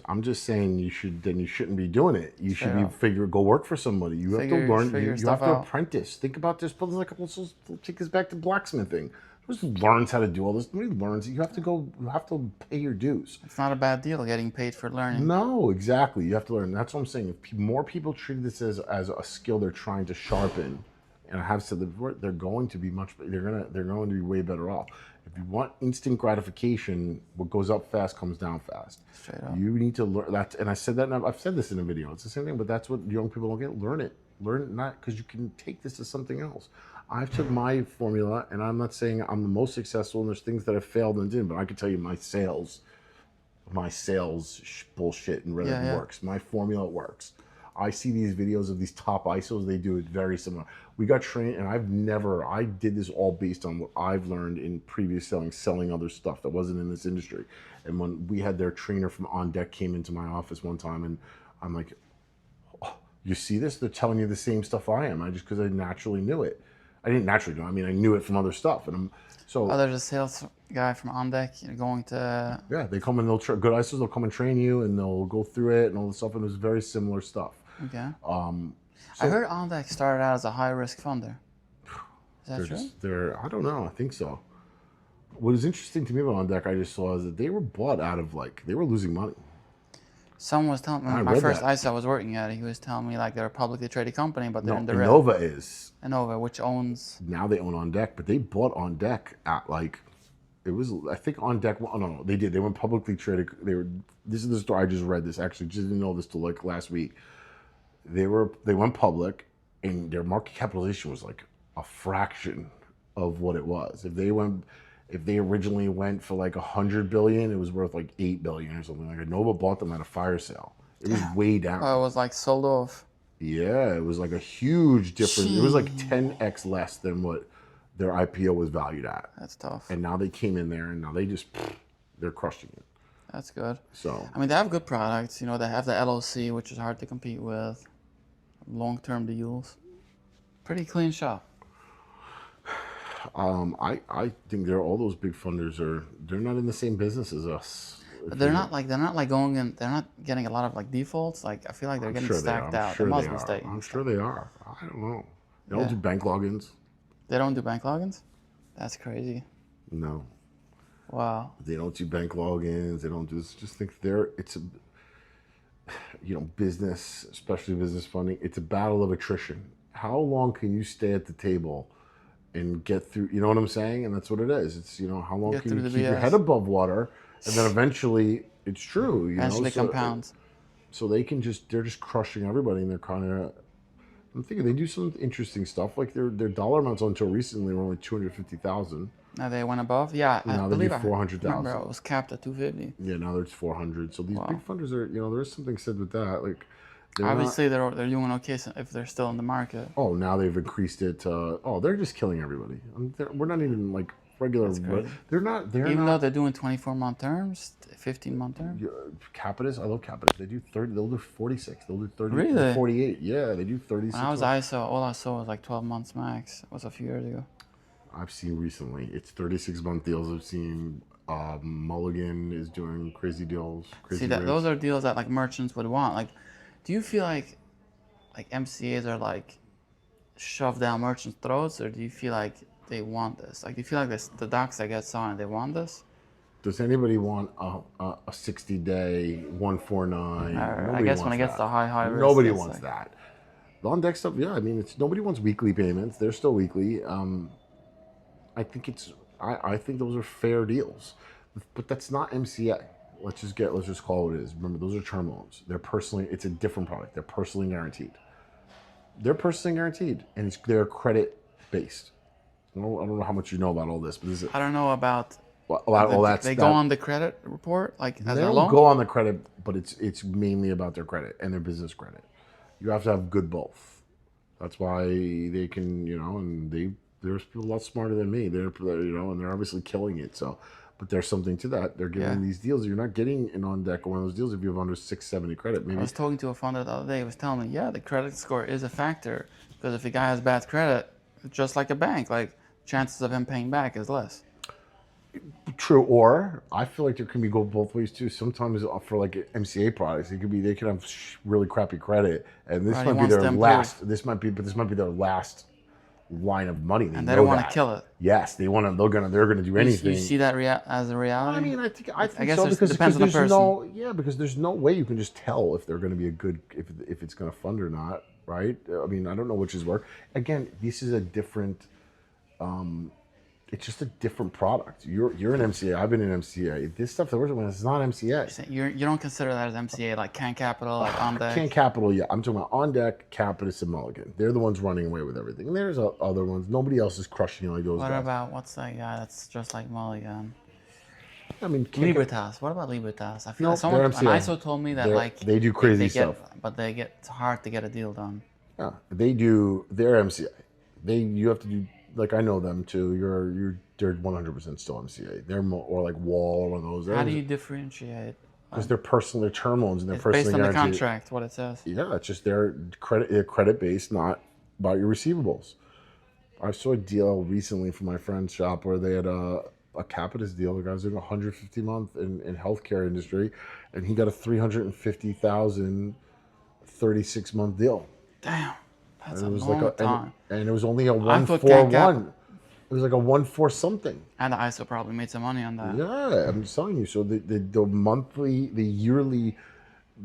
B: I'm just saying you shouldn't be doing it. You should go work for somebody. You have to
A: Figure
B: learn. You
A: stuff
B: have to
A: out.
B: apprentice. Think about this. Let's take us back to blacksmithing. Who learns how to do all this? Nobody learns. You have to pay your dues.
A: It's not a bad deal getting paid for learning.
B: No, exactly. You have to learn. That's what I'm saying. If more people treat this as a skill they're trying to sharpen, and I have said that before, they're going to be they're going to be way better off. If you want instant gratification, what goes up fast comes down fast.
A: Straight up.
B: You need to learn that, and I said that. And I've said this in a video. It's the same thing, but that's what young people don't get. Learn it. Learn it, not because you can take this to something else. I've took my formula, and I'm not saying I'm the most successful, and there's things that have failed and didn't, but I can tell you my sales bullshit and whether it works. My formula works. I see these videos of these top ISOs, they do it very similar. We got trained, and I did this all based on what I've learned in previous selling other stuff that wasn't in this industry. And when we had their trainer from On Deck came into my office one time, and I'm like, oh, you see this? They're telling you the same stuff I am. Because I naturally knew it. I didn't naturally know. I mean, I knew it from other stuff. And
A: There's a sales guy from On Deck going to...
B: Yeah, they come and good ISOs, they'll come and train you, and they'll go through it and all this stuff, and it was very similar stuff.
A: Okay. I
B: So
A: heard OnDeck started out as a high risk funder. Is that true?
B: I don't know. I think so. What is interesting to me about On Deck, I just saw is that they were bought out of they were losing money.
A: Someone was telling me,
B: I
A: my
B: read
A: first
B: that.
A: ISO I was working at, he was telling me like they're a publicly traded company, but they're
B: No,
A: in the red.
B: Innova is.
A: Innova, which owns.
B: Now they own On Deck, but they bought On Deck at it was, I think On Deck, oh no, they did. They went publicly traded. This is the story, I just read this actually, just didn't know this till last week. They went public and their market capitalization was like a fraction of what it was. If they originally went for like 100 billion, it was worth like 8 billion or something. Like Nova bought them at a fire sale. It was way down.
A: Oh, it was like sold off.
B: Yeah, it was like a huge difference. It was like 10x less than what their IPO was valued at.
A: That's tough.
B: And now they came in there and now they're crushing it.
A: That's good.
B: So
A: I mean, they have good products. You know, they have the LOC, which is hard to compete with. Long-term deals. Pretty clean shop.
B: I think all those big funders they're not in the same business as us.
A: But they're not like going in. They're not getting a lot of like defaults. Like I feel like they're getting stacked out.
B: Sure
A: they must
B: they
A: be
B: are.
A: staying.
B: I'm sure they are. I don't know. They don't
A: Yeah.
B: do bank logins.
A: They don't do bank logins? That's crazy.
B: No.
A: Wow.
B: They don't do bank logins. They don't do this. Just think it's a business, especially business funding. It's a battle of attrition. How long can you stay at the table and get through? You know what I'm saying? And that's what it is. It's how long
A: Get
B: can you
A: through the
B: keep your
A: BS.
B: head above water, and then eventually it's true.
A: Eventually compounds.
B: So they're just crushing everybody, and they're kind of. I'm thinking they do some interesting stuff. Like their dollar amounts until recently were only 250,000.
A: Now they went above? Yeah,
B: Now
A: I
B: they
A: believe
B: do
A: I
B: 400,000.
A: remember it was capped at 250.
B: Yeah, now there's 400. So these big funders are, there is something said with that. Like,
A: Obviously, they're doing okay if they're still in the market.
B: Oh, now they've increased it to. Oh, they're just killing everybody. We're not even like regular. They're not.
A: Even though they're doing 24-month terms, 15-month terms.
B: Capitus, I love Capitus. They do 30. They'll do 46. They'll do 30.
A: Really?
B: 48. Yeah, they do 36.
A: When I was ISO, all I saw was like 12 months max. It was a few years ago.
B: I've seen recently. It's 36-month deals. I've seen Mulligan is doing crazy deals. Crazy rates.
A: Those are deals that like merchants would want. Like, do you feel like MCAs are like shoved down merchants' throats, or do you feel like they want this? Like, do you feel like the docs that get signed, they want this?
B: Does anybody want a 60-day 149?
A: I guess when it gets to high risk,
B: nobody wants that. The on deck stuff, yeah. I mean, nobody wants weekly payments. They're still weekly. I think I think those are fair deals, but that's not MCA. Let's just call it what it is. Remember, those are term loans. It's a different product. They're personally guaranteed. And they're credit based. I don't know how much you know about all this, but
A: I don't know about
B: all that.
A: They go on the credit report like as
B: they
A: a
B: don't
A: loan.
B: go on the credit, but it's mainly about their credit and their business credit. You have to have good both. That's why they can, and there's people a lot smarter than me. They're and they're obviously killing it. So, but there's something to that. They're giving these deals. You're not getting an on deck or one of those deals if you have under 670 credit. Maybe
A: I was talking to a funder the other day. He was telling me, the credit score is a factor because if a guy has bad credit, just like a bank, like chances of him paying back is less.
B: True, or I feel like there can go both ways too. Sometimes for like MCA products, they can have really crappy credit, and this might be their last. This might be their last line of money.
A: And they don't want to kill it.
B: Yes, they want to. They're gonna do anything.
A: You see that as a reality?
B: I mean, I think
A: guess
B: so
A: it depends on the person.
B: because there's no way you can just tell if they're going to be a good if it's going to fund or not, right? I mean, I don't know which is worse. Again, this is a different. It's just a different product. You're an MCA. I've been an MCA. This stuff that we're talking about is not MCA.
A: You don't consider that as MCA, like Can Capital, like On Deck?
B: Can Capital, yeah. I'm talking about On Deck, Capitus, and Mulligan. They're the ones running away with everything. And there's other ones. Nobody else is crushing it like those guys.
A: What about, what's that guy that's just like Mulligan?
B: I mean,
A: Libertas. What about Libertas? I feel like an ISO told me that
B: they do crazy stuff.
A: But it's hard to get a deal done.
B: Yeah, they do. They're MCA. You have to do. Like, I know them too. They're 100% still MCA. They're more, or like Wall or one of those.
A: How do you differentiate?
B: Because they're term loans and they're personally
A: based on
B: guaranteed.
A: the contract, what it says.
B: Yeah, it's just they're credit based, not about your receivables. I saw a deal recently from my friend's shop where they had a Capitus deal. The guy's doing 150 month in healthcare industry, and he got a 350,000 36-month deal.
A: Damn. That's
B: And
A: a
B: it was
A: long time.
B: and it was only a
A: I thought Cat Gap
B: 141. It was like a 1-4 something.
A: and the ISO probably made some money on that.
B: Yeah, I'm just telling you. So the yearly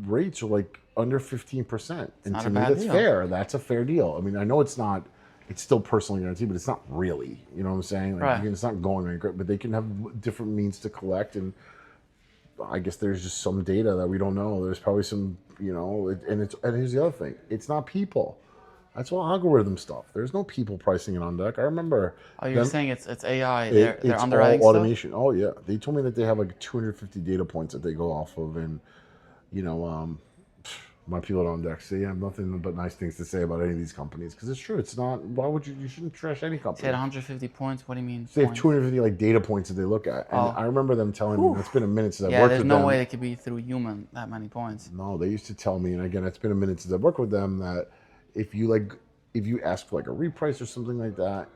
B: rates are like under 15%. And
A: not
B: to
A: a
B: me,
A: bad
B: that's
A: deal.
B: fair. That's a fair deal. I mean, I know it's not, it's still personally guaranteed, but it's not really. You know what I'm saying? Like,
A: Right.
B: it's not going anywhere, but they can have different means to collect. And I guess there's just some data that we don't know. There's probably some, and here's the other thing. It's not people. That's all algorithm stuff. There's no people pricing it on deck. I remember.
A: Oh, you're saying it's AI. They're
B: It's
A: underwriting
B: all
A: stuff?
B: automation. Oh yeah, they told me that they have like 250 data points that they go off of, and you know, my people on deck say I have nothing but nice things to say about any of these companies because it's true. It's not. Why would you? You shouldn't trash any
A: Say
B: company.
A: 150 points. What do you mean?
B: They have
A: points?
B: 250 like data points that they look at, and
A: Oh.
B: I remember them telling me that's been a minute since I've
A: Yeah,
B: worked
A: there's
B: with
A: no
B: them.
A: way it could be through human that many points.
B: No, they used to tell me, and again, it's been a minute since I've worked with them, that if you ask for like a reprice or something like that,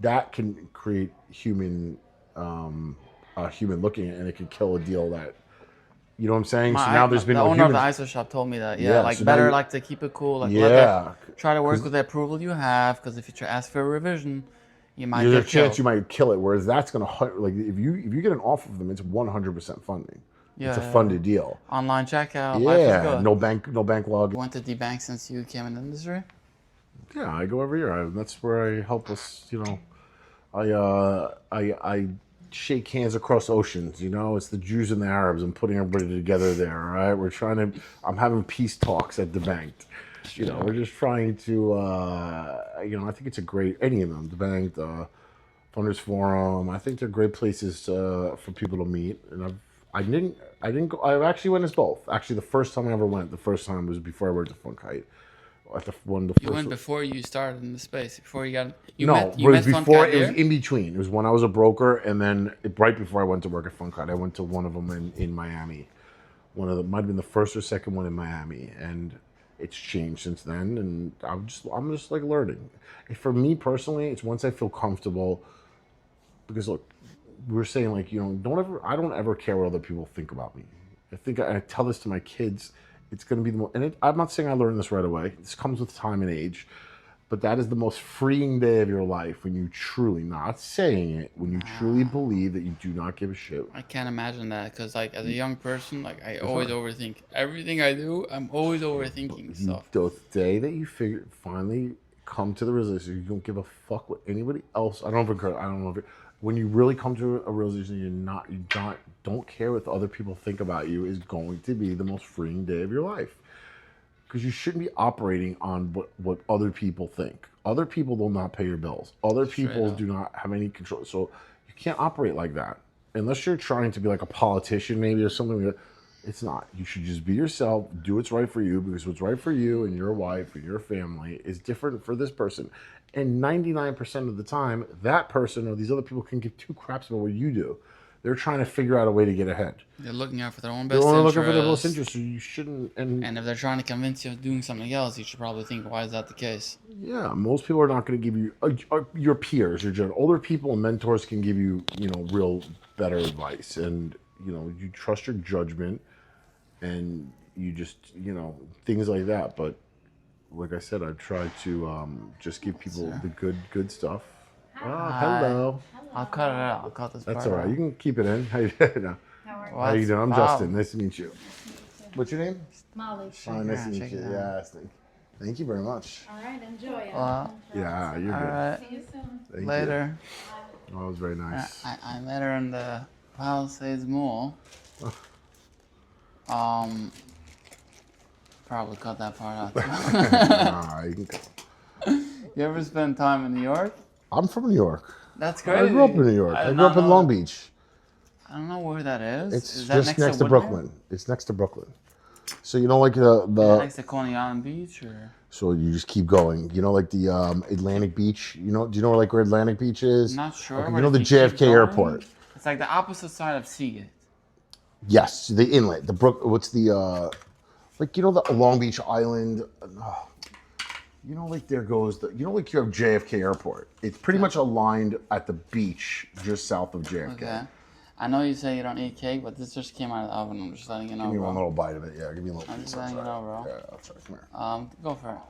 B: that can create human looking at it, and it could kill a deal that, you know what I'm saying? So now there's been
A: the
B: no
A: owner of
B: humans.
A: the ISO shop told me that.
B: Yeah,
A: Yeah, like
B: so now
A: better
B: you-
A: like to keep it cool. Like
B: Yeah,
A: try to work with the approval you have, because if you ask for a revision, you might
B: there's a
A: get
B: chance
A: killed.
B: you might kill it. Whereas that's gonna like if you get an offer from them, it's 100% funding. It's a
A: Yeah,
B: funded deal.
A: Online checkout. Life is
B: Yeah,
A: good.
B: no bank log.
A: You went to debank since you came in the industry?
B: Yeah, I go every year. That's where I help us. I shake hands across oceans. It's the Jews and the Arabs. I'm putting everybody together there. All right, I'm having peace talks at the bank. We're just trying to. I think it's a great, any of them, the bank, the Funders Forum. I think they're great places for people to meet. And I didn't go. I actually went as both. Actually, the first time I ever went, the first time was before I worked at Funkite.
A: You went before you started in the space. Before you got you
B: No,
A: met
B: it was
A: Fun
B: before.
A: Cat
B: It was
A: here?
B: in between. It was when I was a broker, and then right before I went to work at Funkite, I went to one of them in Miami. One of them might have been the first or second one in Miami, and it's changed since then. And I'm just like learning. For me personally, it's once I feel comfortable. Because look, we were saying like I don't ever care what other people think about me. I tell this to my kids. It's going to be the most, and I'm not saying I learned this right away. This comes with time and age, but that is the most freeing day of your life when you truly, not saying it, when you truly believe that you do not give a shit.
A: I can't imagine that because, like, as a young person, like, I always overthink everything I do. I'm always overthinking stuff.
B: The day that you finally come to the realization you don't give a fuck what anybody else. I don't know if when you really come to a realization you don't care what other people think about you is going to be the most freeing day of your life. Because you shouldn't be operating on what other people think. Other people will not pay your bills. Other people do not have any control. So you can't operate like that. Unless you're trying to be like a politician maybe or something like that. It's not. You should just be yourself, do what's right for you, because what's right for you and your wife and your family is different for this person. And 99% of the time, that person or these other people can give two craps about what you do. They're trying to figure out a way to get ahead.
A: They're looking out for their own
B: They're
A: best
B: only
A: interest.
B: looking for their best interest, so you shouldn't.
A: And if they're trying to convince you of doing something else, you should probably think, why is that the case?
B: Yeah, most people are not going to give you your peers, your older people and mentors can give you, real better advice, and you trust your judgment, and you just things like that. But like I said, I try to just give people the good stuff. Hello.
A: I'll cut it out. I'll cut this
B: That's
A: part
B: all right.
A: out.
B: You can keep it in. How you doing? How you doing? I'm Justin. Nice to meet you. What's your name?
C: Molly.
B: Nice to meet you. Yes. Thank you very much.
C: All right, enjoy it.
B: Yeah, you're
A: All
B: good.
A: right.
C: See you soon.
B: Thank
A: Later.
B: You. Oh, it was very nice.
A: I met her in the Palisades Mall. Probably cut that part out.
B: Nah, you can go.
A: You ever spend time in New York?
B: I'm from New York.
A: That's crazy.
B: I grew up in New York. I grew up in Long Beach.
A: I don't know where that is.
B: It's
A: Is that
B: just next to
A: Woodland?
B: Brooklyn. It's next to Brooklyn. So like
A: Is that next to Coney Island Beach, or?
B: So you just keep going. Like the Atlantic Beach. Do you know where Atlantic Beach is?
A: I'm not sure.
B: Okay,
A: but
B: the
A: if you keep
B: JFK
A: going,
B: airport.
A: It's like the opposite side of Seagate.
B: Yes, the inlet. The brook. What's the the Long Beach Island. There goes the. You have JFK airport. It's pretty much aligned at the beach just south of JFK.
A: Okay. I know you say you don't eat cake, but this just came out of the oven. I'm just letting you know,
B: Give me
A: bro.
B: one little bite of it. Yeah, give me a little
A: I'm
B: piece.
A: just letting you know, bro.
B: Yeah, I'll try. Come here.
A: Go for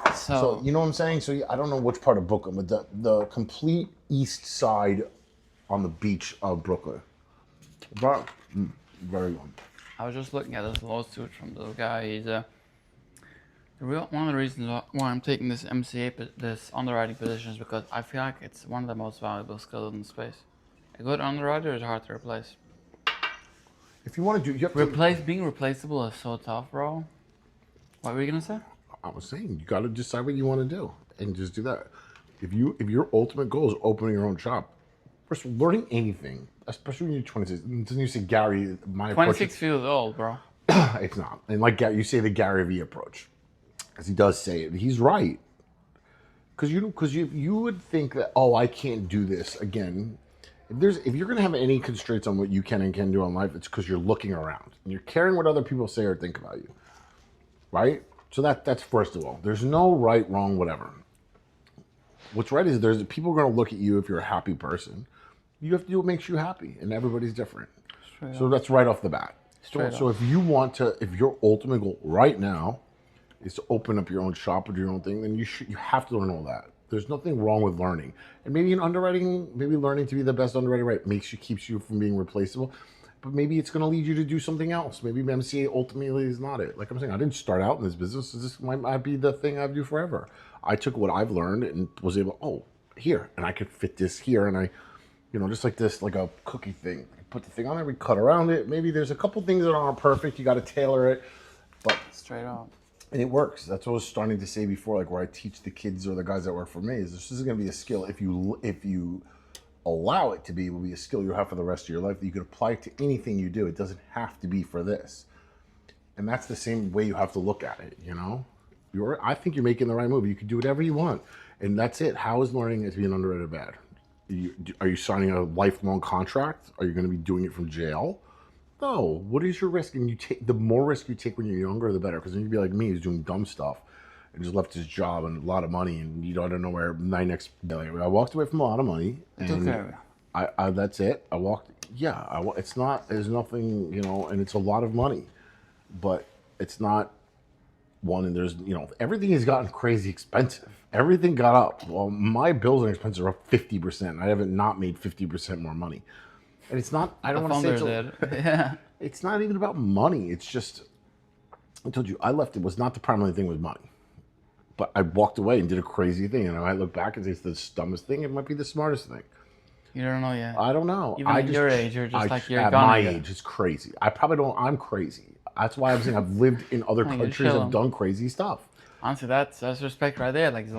A: it.
B: So you know what I'm saying? So I don't know which part of Brooklyn, but the complete east side on the beach of Brooklyn. But, very good.
A: I was just looking at this lawsuit from this guy. He's one of the reasons why I'm taking this this underwriting position is because I feel like it's one of the most valuable skills in the space. A good underwriter is hard to replace.
B: If you want to do, you have to
A: Being replaceable is so tough, bro. What were you gonna say?
B: I was saying you got to decide what you want to do and just do that. If your ultimate goal is opening your own shop, first learning anything, especially when you're 26. Didn't you say Gary? My
A: 26 feels old, bro.
B: it's not. And like you say, the Gary V approach, as he does say it, he's right. Because you would think that I can't do this again. If you're gonna have any constraints on what you can and can't do in life, it's because you're looking around and you're caring what other people say or think about you, right? So that's first of all. There's no right, wrong, whatever. What's right is there's people are gonna look at you if you're a happy person. You have to do what makes you happy, and everybody's different. So that's right off the bat. So if your ultimate goal right now is to open up your own shop or do your own thing, then you have to learn all that. There's nothing wrong with learning. And maybe in underwriting, maybe learning to be the best underwriter, right, keeps you from being replaceable. But maybe it's going to lead you to do something else. Maybe MCA ultimately is not it. Like I'm saying, I didn't start out in this business. This might be the thing I do forever. I took what I've learned and was able, here, and I could fit this here. And I, just like this, like a cookie thing. I put the thing on there, we cut around it. Maybe there's a couple things that aren't perfect. You got to tailor it. But
A: straight up.
B: And it works. That's what I was starting to say before, like where I teach the kids or the guys that work for me, is this is going to be a skill. If you allow it to be, it will be a skill you'll have for the rest of your life that you can apply to anything you do. It doesn't have to be for this. And that's the same way you have to look at it, I think you're making the right move. You can do whatever you want. And that's it. How is learning to be an underwriter bad? Are you signing a lifelong contract? Are you going to be doing it from jail? No. What is your risk? And the more risk you take when you're younger, the better. Because then you'd be like me, who's doing dumb stuff and just left his job and a lot of money, and you don't know where my next day. I walked away from a lot of money, and I that's it. I walked. Yeah, it's not. There's nothing, and it's a lot of money, but it's not one. And there's, everything has gotten crazy expensive. Everything got up. Well, my bills and expenses are up 50%. I haven't not made 50% more money. And it's not, I don't want to say
A: yeah.
B: It's not even about money. It's just, I told you, I left. It was not the primary thing with money. But I walked away and did a crazy thing. And I look back and say it's the dumbest thing. It might be the smartest thing.
A: You don't know yet.
B: I don't know.
A: Even at your age, you're just like, you're
B: at my age, it's crazy. I probably don't, I'm crazy. That's why I'm saying I've lived in other countries, I've done crazy stuff.
A: Honestly, that's respect right there. Like, there's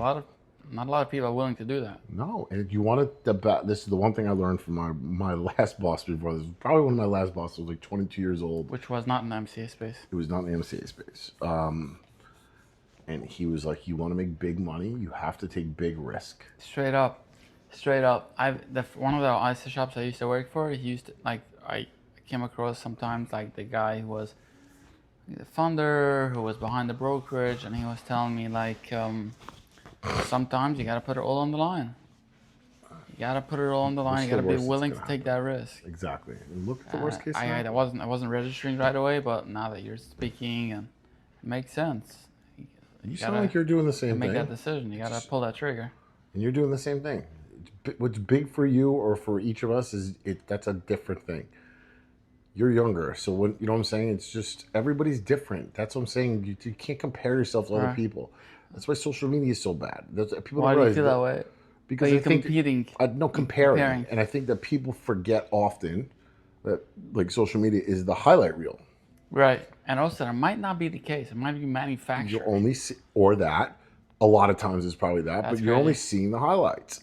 A: not a lot of people are willing to do that.
B: No, and if you want to, this is the one thing I learned from my last boss before. This was probably one of my last bosses. I was like 22 years old.
A: Which was not in the MCA space.
B: It was not in the MCA space. And he was like, you want to make big money, you have to take big risk.
A: Straight up. One of the ISA shops I used to work for, I came across sometimes like the guy who was the funder, who was behind the brokerage, and he was telling me like, sometimes you gotta put it all on the line. You gotta put it all on the line. You gotta be willing to take that risk.
B: Exactly. And look at the worst case scenario.
A: I wasn't registering right away, but now that you're speaking, and it makes sense.
B: You sound like you're doing the same thing.
A: Make that decision. You gotta pull that trigger.
B: And you're doing the same thing. What's big for you or for each of us that's a different thing. You're younger, so when you know what I'm saying. It's just everybody's different. That's what I'm saying. You can't compare yourself to other people. That's why social media is so bad. People
A: Why do you feel that way?
B: Because
A: you're competing.
B: Comparing. And I think that people forget often that like social media is the highlight reel.
A: Right. And also, it might not be the case. It might be manufactured.
B: You only see, or that. A lot of times it's probably that, but you're only seeing the highlights.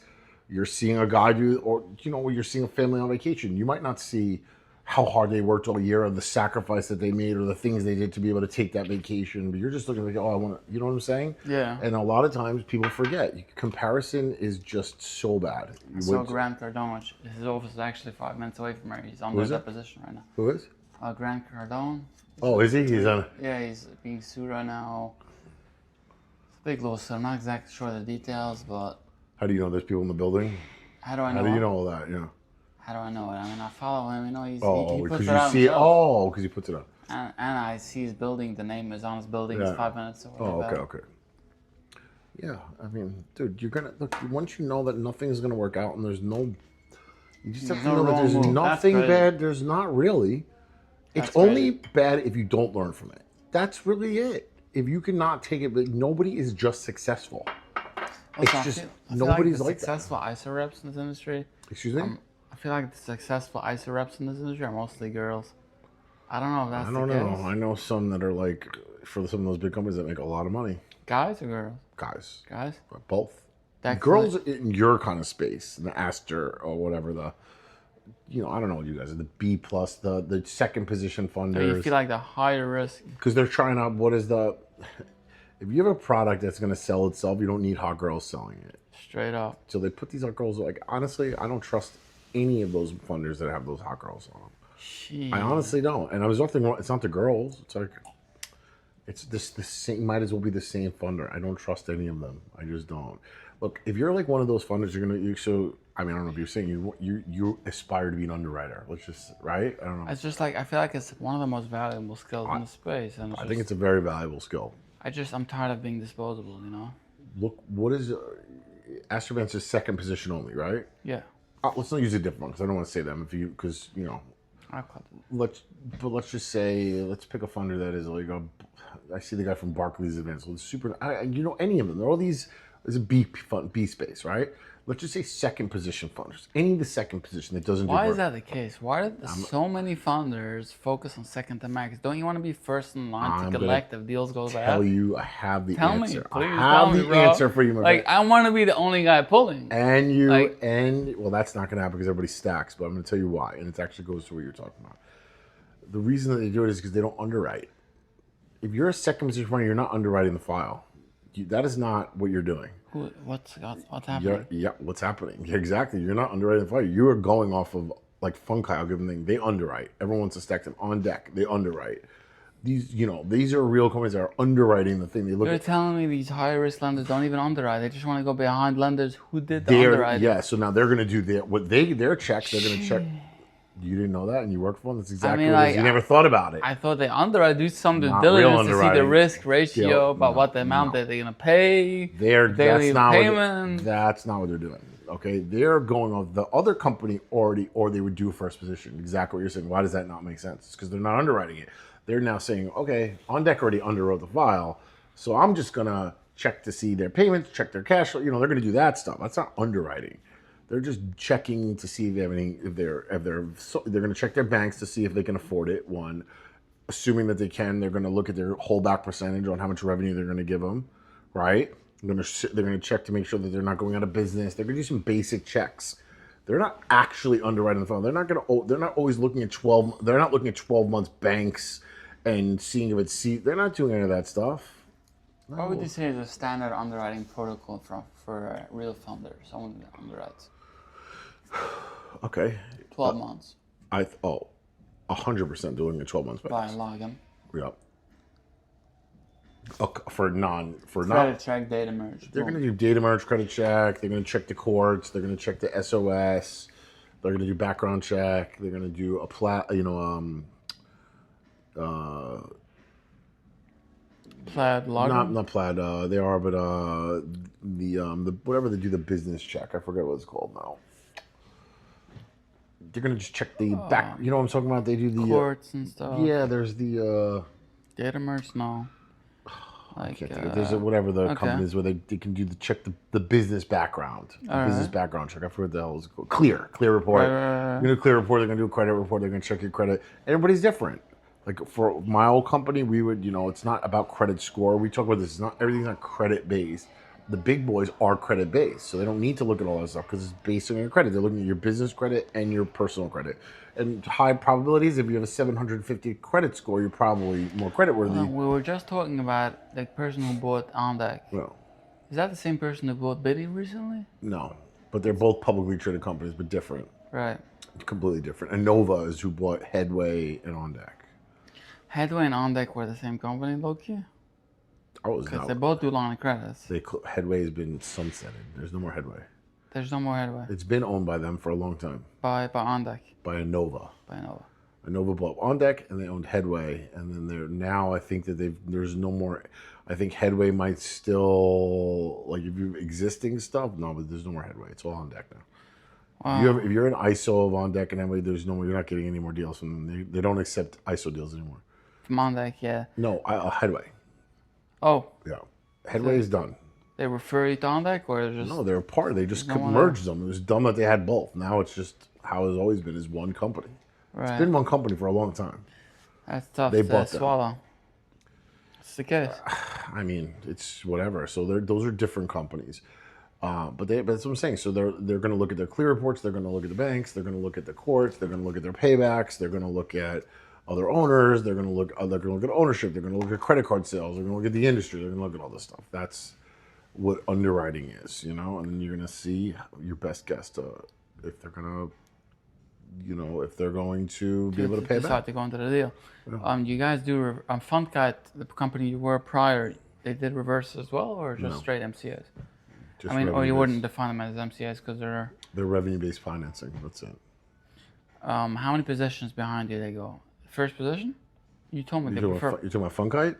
B: You're seeing a guy do, or you're seeing a family on vacation. You might not see how hard they worked all year, or the sacrifice that they made, or the things they did to be able to take that vacation. But you're just looking like, I want to, you know what I'm saying?
A: Yeah.
B: And a lot of times people forget. Comparison is just so bad.
A: So Grant Cardone, his office is actually 5 minutes away from here. He's under deposition right now.
B: Who is?
A: Grant Cardone.
B: Oh, is he? He's on.
A: Yeah, he's being sued right now. It's a big lawsuit. I'm not exactly sure of the details, but.
B: How do you know there's people in the building?
A: How do I know?
B: How do you know all that? Yeah.
A: How do I know it? I mean, I follow him. You know, he
B: Oh,
A: puts
B: because
A: it
B: you
A: out
B: see it.
A: himself.
B: Oh, because you put it up.
A: And I see his building. The name is on his building. It's
B: Yeah.
A: 5 minutes away.
B: Oh, okay,
A: about.
B: okay. Yeah, I mean, dude, you're gonna look. Once you know that nothing's gonna work out, and there's no, you just have
A: There's
B: to
A: no
B: know that
A: wrong
B: there's
A: move. That's
B: nothing
A: crazy.
B: bad. There's not really. It's
A: That's
B: only
A: crazy.
B: bad if you don't learn from it. That's really it. If you cannot take it, but nobody is just successful.
A: Also,
B: It's just
A: I feel like
B: nobody's
A: the
B: like that.
A: successful ISO reps in this industry.
B: Excuse me.
A: I feel like the successful ISO reps in this industry are mostly girls. I don't know if that's
B: I
A: the
B: don't know.
A: case.
B: I know some that are like for some of those big companies that make a lot of money.
A: Guys or girls?
B: Guys,
A: Guys.
B: both.
A: That
B: Girls in your kind of space, the Aster or whatever the, I don't know what you guys are, the B plus, the second position
A: So you
B: funders,
A: feel like the higher risk.
B: because they're trying out what is the, if you have a product that's going to sell itself, you don't need hot girls selling it.
A: Straight up.
B: So they put these hot girls, like, honestly, I don't trust any of those funders that have those hot girls on them.
A: Jeez.
B: I honestly don't. And I was nothing wrong. It's not the girls. It's like, it's this the same. Might as well be the same funder. I don't trust any of them. I just don't. Look, if you're like one of those funders, you're gonna. I mean, I don't know if you're saying you aspire to be an underwriter. Let's just right. I don't know.
A: It's just like I feel like it's one of the most valuable skills in the space, and
B: I think it's a very valuable skill.
A: I'm tired of being disposable. You know.
B: Look, what is Astrobance's second position only, right?
A: Yeah.
B: Let's not use a different one because I don't want to say them because let's just say let's pick a funder that is like I see the guy from Barclays Advance. So it's super. Any of them. They're all these. There's a B space, right? Let's just say second position funders. Any of the second position that doesn't.
A: Why is that the case? Why do so many funders focus on second to max? Don't you want to be first in line to collect if deals go bad?
B: Tell you, I have the
A: tell
B: answer.
A: Me, please.
B: I have the answer for you, my friend.
A: I want to be the only guy pulling.
B: Well, that's not going to happen because everybody stacks. But I'm going to tell you why, and it actually goes to what you're talking about. The reason that they do it is because they don't underwrite. If you're a second position funder, you're not underwriting the file. That is not what you're doing.
A: What's happening?
B: Yeah, what's happening? Yeah, exactly. You're not underwriting the file. You are going off of like Funkai. I'll give them thing. They underwrite. Everyone wants to stack them on deck. They underwrite. These are real companies that are underwriting the thing.
A: They're telling me these high risk lenders don't even underwrite. They just want to go behind lenders who did the underwriting.
B: Yeah, so now they're going to do their checks. They're going to check. You didn't know that, and you worked for them. That's exactly what it is. You never thought about it.
A: I thought they underwrite, do some due diligence to see the risk ratio about what the amount that they're gonna pay.
B: That's not what they're doing. Okay, they're going on the other company already, or they would do first position. Exactly what you're saying. Why does that not make sense? It's because they're not underwriting it. They're now saying, okay, on deck already underwrote the file, so I'm just gonna check to see their payments, check their cash flow. They're gonna do that stuff. That's not underwriting. They're just checking to see if they have any. They're going to check their banks to see if they can afford it. One, assuming that they can, they're going to look at their holdback percentage on how much revenue they're going to give them, right? They're going to check to make sure that they're not going out of business. They're going to do some basic checks. They're not actually underwriting the fund. They're not always looking at 12. They're not looking at 12 months banks and seeing if it's. They're not doing any of that stuff.
A: No. What would you say is a standard underwriting protocol for a real funder, someone that underwrites?
B: Okay.
A: 12 months.
B: 100% doing a 12 months back.
A: By login.
B: Yep. Okay,
A: credit check, data merge.
B: They're going to do data merge, credit check. They're going to check the courts. They're going to check the SOS. They're going to do background check. They're going to do a plaid login. Not plaid. They are, but the whatever they do the business check. I forget what it's called now. They're gonna just check the back. You know what I'm talking about? They do the
A: courts and stuff.
B: Yeah, there's the
A: data merge. No,
B: I can't think of, there's whatever the company is where they can do the business background, business background check. I forget what the hell it's called. Clear report. You're gonna do a clear report. They're gonna do a credit report. They're gonna check your credit. Everybody's different. Like for my old company, we would it's not about credit score. We talk about this. It's not everything's not credit based. The big boys are credit based, so they don't need to look at all that stuff because it's based on your credit. They're looking at your business credit and your personal credit. And high probabilities, if you have a 750 credit score, you're probably more creditworthy.
A: We were just talking about the person who bought On Deck.
B: Well,
A: is that the same person who bought Biddy recently?
B: No, but they're both publicly traded companies, but different.
A: Right.
B: Completely different. And Nova is who bought Headway and On Deck.
A: Headway and On Deck were the same company, Loki? Because they both do line of credits.
B: Headway has been sunsetted. There's no more Headway.
A: There's no more Headway.
B: It's been owned by them for a long time.
A: By On Deck.
B: By Innova.
A: By Nova.
B: Innova bought On Deck, and they owned Headway, and then they're now. I think that there's no more. I think Headway might still like if you existing stuff. No, but there's no more Headway. It's all On Deck now.
A: Wow.
B: If you're an ISO of On Deck and Headway, there's no more. You're not getting any more deals from them. They don't accept ISO deals anymore.
A: From On Deck, yeah.
B: No, Headway.
A: Oh.
B: Yeah, Headway is done.
A: They refer you to On Deck, or just
B: No, they're a part. They just
A: no one
B: merged them. It was dumb that they had both. Now it's just how it's always been is one company.
A: right.
B: It's been one company for a long time.
A: That's tough
B: They
A: to
B: bought them.
A: swallow. It's the case.
B: I mean, it's whatever. So those are different companies. But that's what I'm saying. So they're going to look at their clear reports. They're going to look at the banks. They're going to look at the courts. They're going to look at their paybacks. They're going to look at other owners. They're going to look at ownership. They're going to look at credit card sales. They're going to look at the industry. They're going to look at all this stuff. That's what underwriting is, and then you're going to see your best guess if they're going to, if they're going to be able to pay
A: decide
B: back.
A: to go into the deal.
B: Yeah.
A: You guys do FundKite, the company you were prior. They did reverse as well, or just
B: No.
A: straight MCAs?
B: Just
A: or you
B: revenue-based.
A: wouldn't define them as MCAs because they're.
B: They're revenue-based financing. That's it.
A: How many positions behind you they go? First position? You told me they prefer.
B: You're talking about FundKite?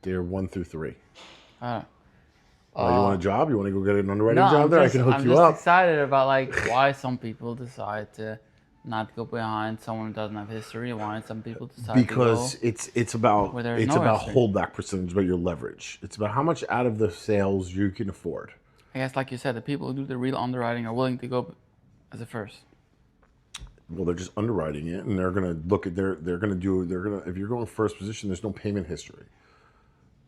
B: They're 1 through 3.
A: Uh,
B: You want a job? You want to go get an underwriting
A: no,
B: job there? I can hook
A: I'm
B: you
A: just
B: up.
A: excited about why some people decide to not go behind someone who doesn't have history. Why some people decide
B: Because
A: to go
B: it's about
A: where there's
B: it's
A: no
B: about
A: history.
B: holdback percentage, about your leverage. It's about how much out of the sales you can afford.
A: I guess, like you said, the people who do the real underwriting are willing to go as a first.
B: Well, they're just underwriting it, and they're gonna look at if you're going first position, there's no payment history.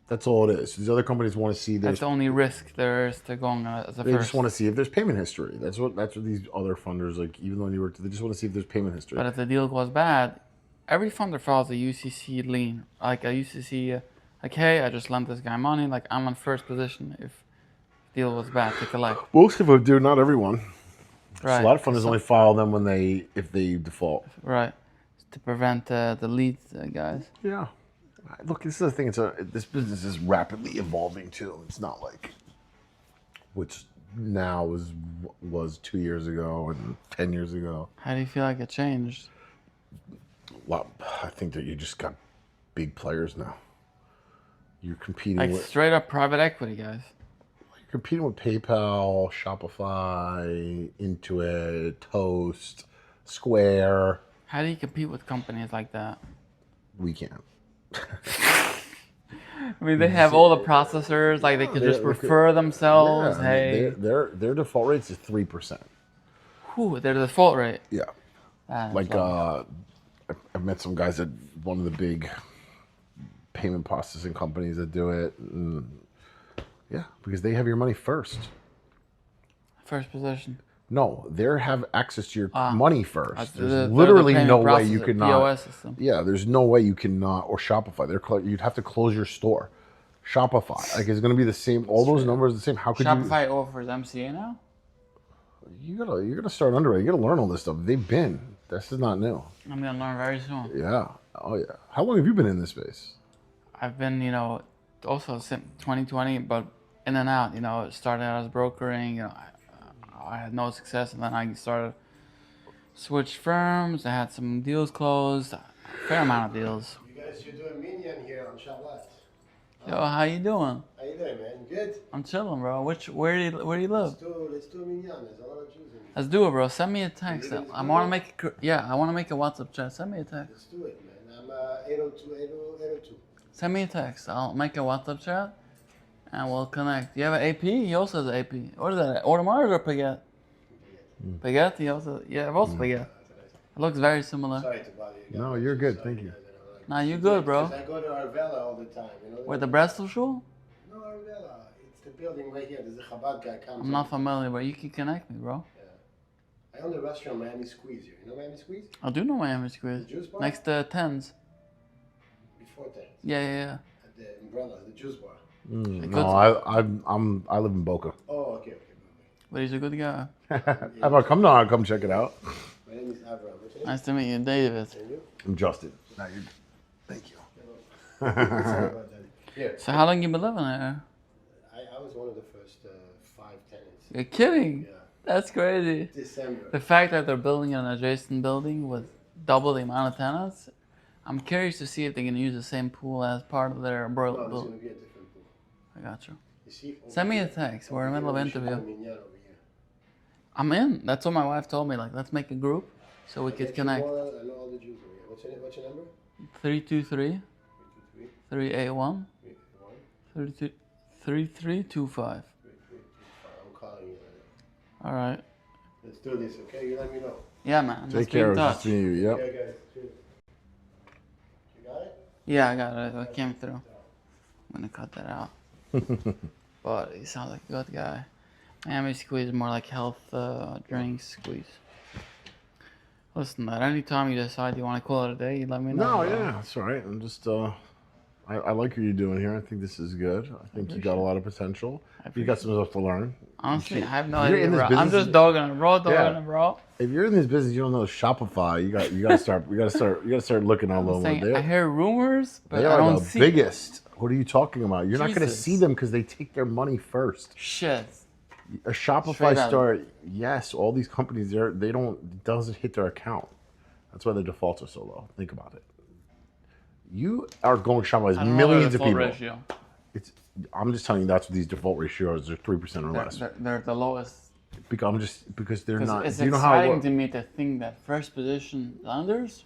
B: That's all it is. These other companies want to see
A: That's the only risk there is to going as a
B: they
A: first.
B: just want to see if there's payment history. That's what these other funders like. Even though you work, they just want to see if there's payment history.
A: But if the deal goes bad, every funder files a UCC lien. Like a UCC, hey, I just lent this guy money. Like I'm in first position if the deal was bad to collect.
B: Most of them do, not everyone.
A: Right.
B: So a lot of funders only file them if they default.
A: Right. To prevent the lead guys.
B: Yeah. Look, this is the thing. This business is rapidly evolving too. It's not like, which now was 2 years ago and 10 years ago.
A: How do you feel like it changed?
B: Well, I think that you just got big players now. You're competing
A: Like
B: with
A: straight up private equity guys.
B: PayPal, Shopify, Intuit, Toast, Square.
A: How do you compete with companies like that?
B: We can't.
A: I mean, they have all the processors. Like they could just refer themselves.
B: Yeah,
A: Hey,
B: their default rates is 3%.
A: whew, their default rate.
B: Yeah.
A: That is
B: Like
A: low.
B: I've met some guys at one of the big payment processing companies that do it. And yeah, because they have your money first.
A: First position.
B: No, they have access to your money first.
A: They're
B: There's
A: the
B: literally
A: payment
B: no way you
A: processor,
B: could not.
A: POS system.
B: Yeah, there's no way you cannot. Or Shopify, you'd have to close your store. Shopify, like it's going to be the same. All those numbers are the same. How could
A: Shopify offers MCA now?
B: you gotta start underwriting. You gotta learn all this stuff. They've been. This is not new.
A: I'm gonna learn very soon.
B: Yeah. Oh yeah. How long have you been in this space?
A: I've been, also since 2020, but in and out. Started out as brokering. I had no success, and then I switched firms. I had some deals closed, fair amount of deals.
C: You guys should do a minion here on Shabbat.
A: Yo, how you doing?
C: How you doing, man? Good?
A: I'm chilling, bro. Where do you live?
C: Let's do a minion. There's a lot of Jews in here.
A: Let's do it, bro. Send me a text. I want to make I want to make a WhatsApp chat. Send me a text.
C: Let's do it, man. I'm 802.
A: Send me a text. I'll make a WhatsApp chat, and we'll connect. You have an AP? He also has an AP. What is that? Audemars or Piguet? Piguet? He also, both Piguet. It looks very similar.
C: Sorry to bother you guys.
B: No, you're good. Thank you.
A: Nah, you good, bro.
C: I go to Arvela all the time.
A: Where the Bristol Shul?
C: No, Arvela. It's the building right here. There's a Chabad guy comes.
A: I'm not familiar, but you can connect me, bro.
C: I own the restaurant Miami Squeeze here. You know Miami Squeeze?
A: I do know Miami Squeeze.
C: The juice bar?
A: Next to Tens.
C: Before that.
A: Yeah.
C: At the Umbrella, the juice bar.
B: No, I live in Boca.
C: Oh, okay.
A: But he's a good guy.
B: How about come down? Come check it out.
C: My name is Avram. What's your name?
A: Nice to meet you, David.
C: And you?
B: I'm Justin. Thank you.
C: Sorry about that. Here.
A: So how long you been living there?
C: I was one of the first 5 tenants.
A: You're kidding?
C: Yeah.
A: That's crazy.
C: December.
A: The fact that they're building an adjacent building with double the amount of tenants, I'm curious to see if they can use the same pool as part of their
C: No, it's
A: build.
C: going to be a different pool.
A: I got you.
C: You see,
A: Send me a text. We're in the middle of
C: we should
A: interview.
C: put Minyan over here.
A: I'm in. That's what my wife told me. Like, let's make a group so we
C: I
A: could
C: get you
A: connect.
C: more, I know all the Jews over here. What's your number?
A: 323
C: 323
A: 381
C: 381
A: 3325.
C: 3325. I'm calling you right
A: All right.
C: now. Let's do this, okay? You let me know.
A: Yeah, man. Let's
B: Take
A: be in
B: care. It was
A: touch.
B: just me and you. Yep.
C: Okay, guys. Cheers. You got it?
A: Yeah, I got it. It came through. I'm gonna cut that out. But he sounds like a good guy. Miami Squeeze is more like health drinks squeeze. Listen, at any time you decide you want to call it a day, you let me know.
B: No, yeah, it's all right. I'm just, I like what you're doing here. I think this is good. I think you got a lot of potential. You got some stuff to learn.
A: Honestly, I have no
B: If you're
A: idea,
B: in this
A: bro. I'm
B: business-
A: just dogging it, bro.
B: Yeah.
A: Bro.
B: If you're in this business, you don't know Shopify. You got to start looking all
A: I'm
B: over
A: saying,
B: there.
A: I hear rumors, but
B: They
A: I
B: are
A: don't
B: the
A: see
B: biggest. What are you talking about? You're not going to
A: Jesus.
B: see them because they take their money first.
A: shit.
B: A Shopify
A: Straight up.
B: store, yes, all these companies, it doesn't hit their account. That's why the defaults are so low. Think about it. You are going to Shopify.
A: I don't know
B: Millions
A: their
B: of people.
A: default ratio.
B: I'm just telling you that's what these default ratios are 3% or less.
A: They're the lowest.
B: Because they're not.
A: It's
B: Do you know how it
A: exciting
B: works?
A: to me to think that first position lenders,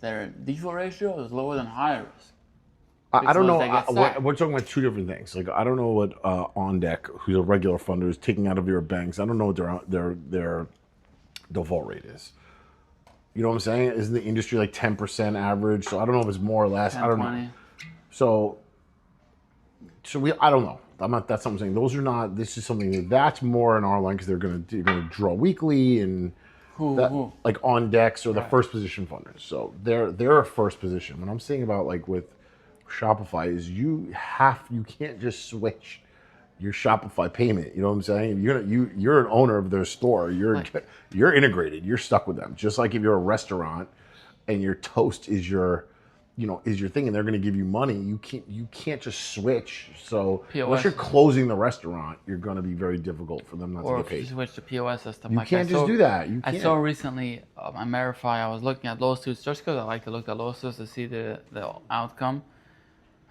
A: their default ratio is lower than high risk.
B: I don't
A: because
B: know.
A: they get
B: We're
A: sacked.
B: talking about two different things. Like I don't know what On Deck, who's a regular funder, is taking out of your banks. I don't know what their default rate is. You know what I'm saying? Isn't the industry like 10% average? So I don't know if it's more or less.
A: 10,
B: I don't
A: 20.
B: know. So I don't know. That's what I'm saying. Those are not. This is something that's more in our line because they're gonna draw weekly and.
A: Who?
B: Like On Decks or the first position funders. So they're a first position. What I'm saying about like with Shopify is you can't just switch your Shopify payment. You know what I'm saying? You're an owner of their store. You're integrated. You're stuck with them. Just like if you're a restaurant and your toast is your thing and they're going to give you money, you can't just switch. So unless
A: POS.
B: you're closing the restaurant, you're going to be very difficult for them not
A: Or
B: to
A: if
B: get
A: you
B: paid.
A: switch to POS system.
B: You
A: like
B: can't
A: I
B: just
A: saw,
B: do that. You
A: I
B: can't.
A: saw recently on Verify, I was looking at lawsuits just because I like to look at lawsuits to see the outcome.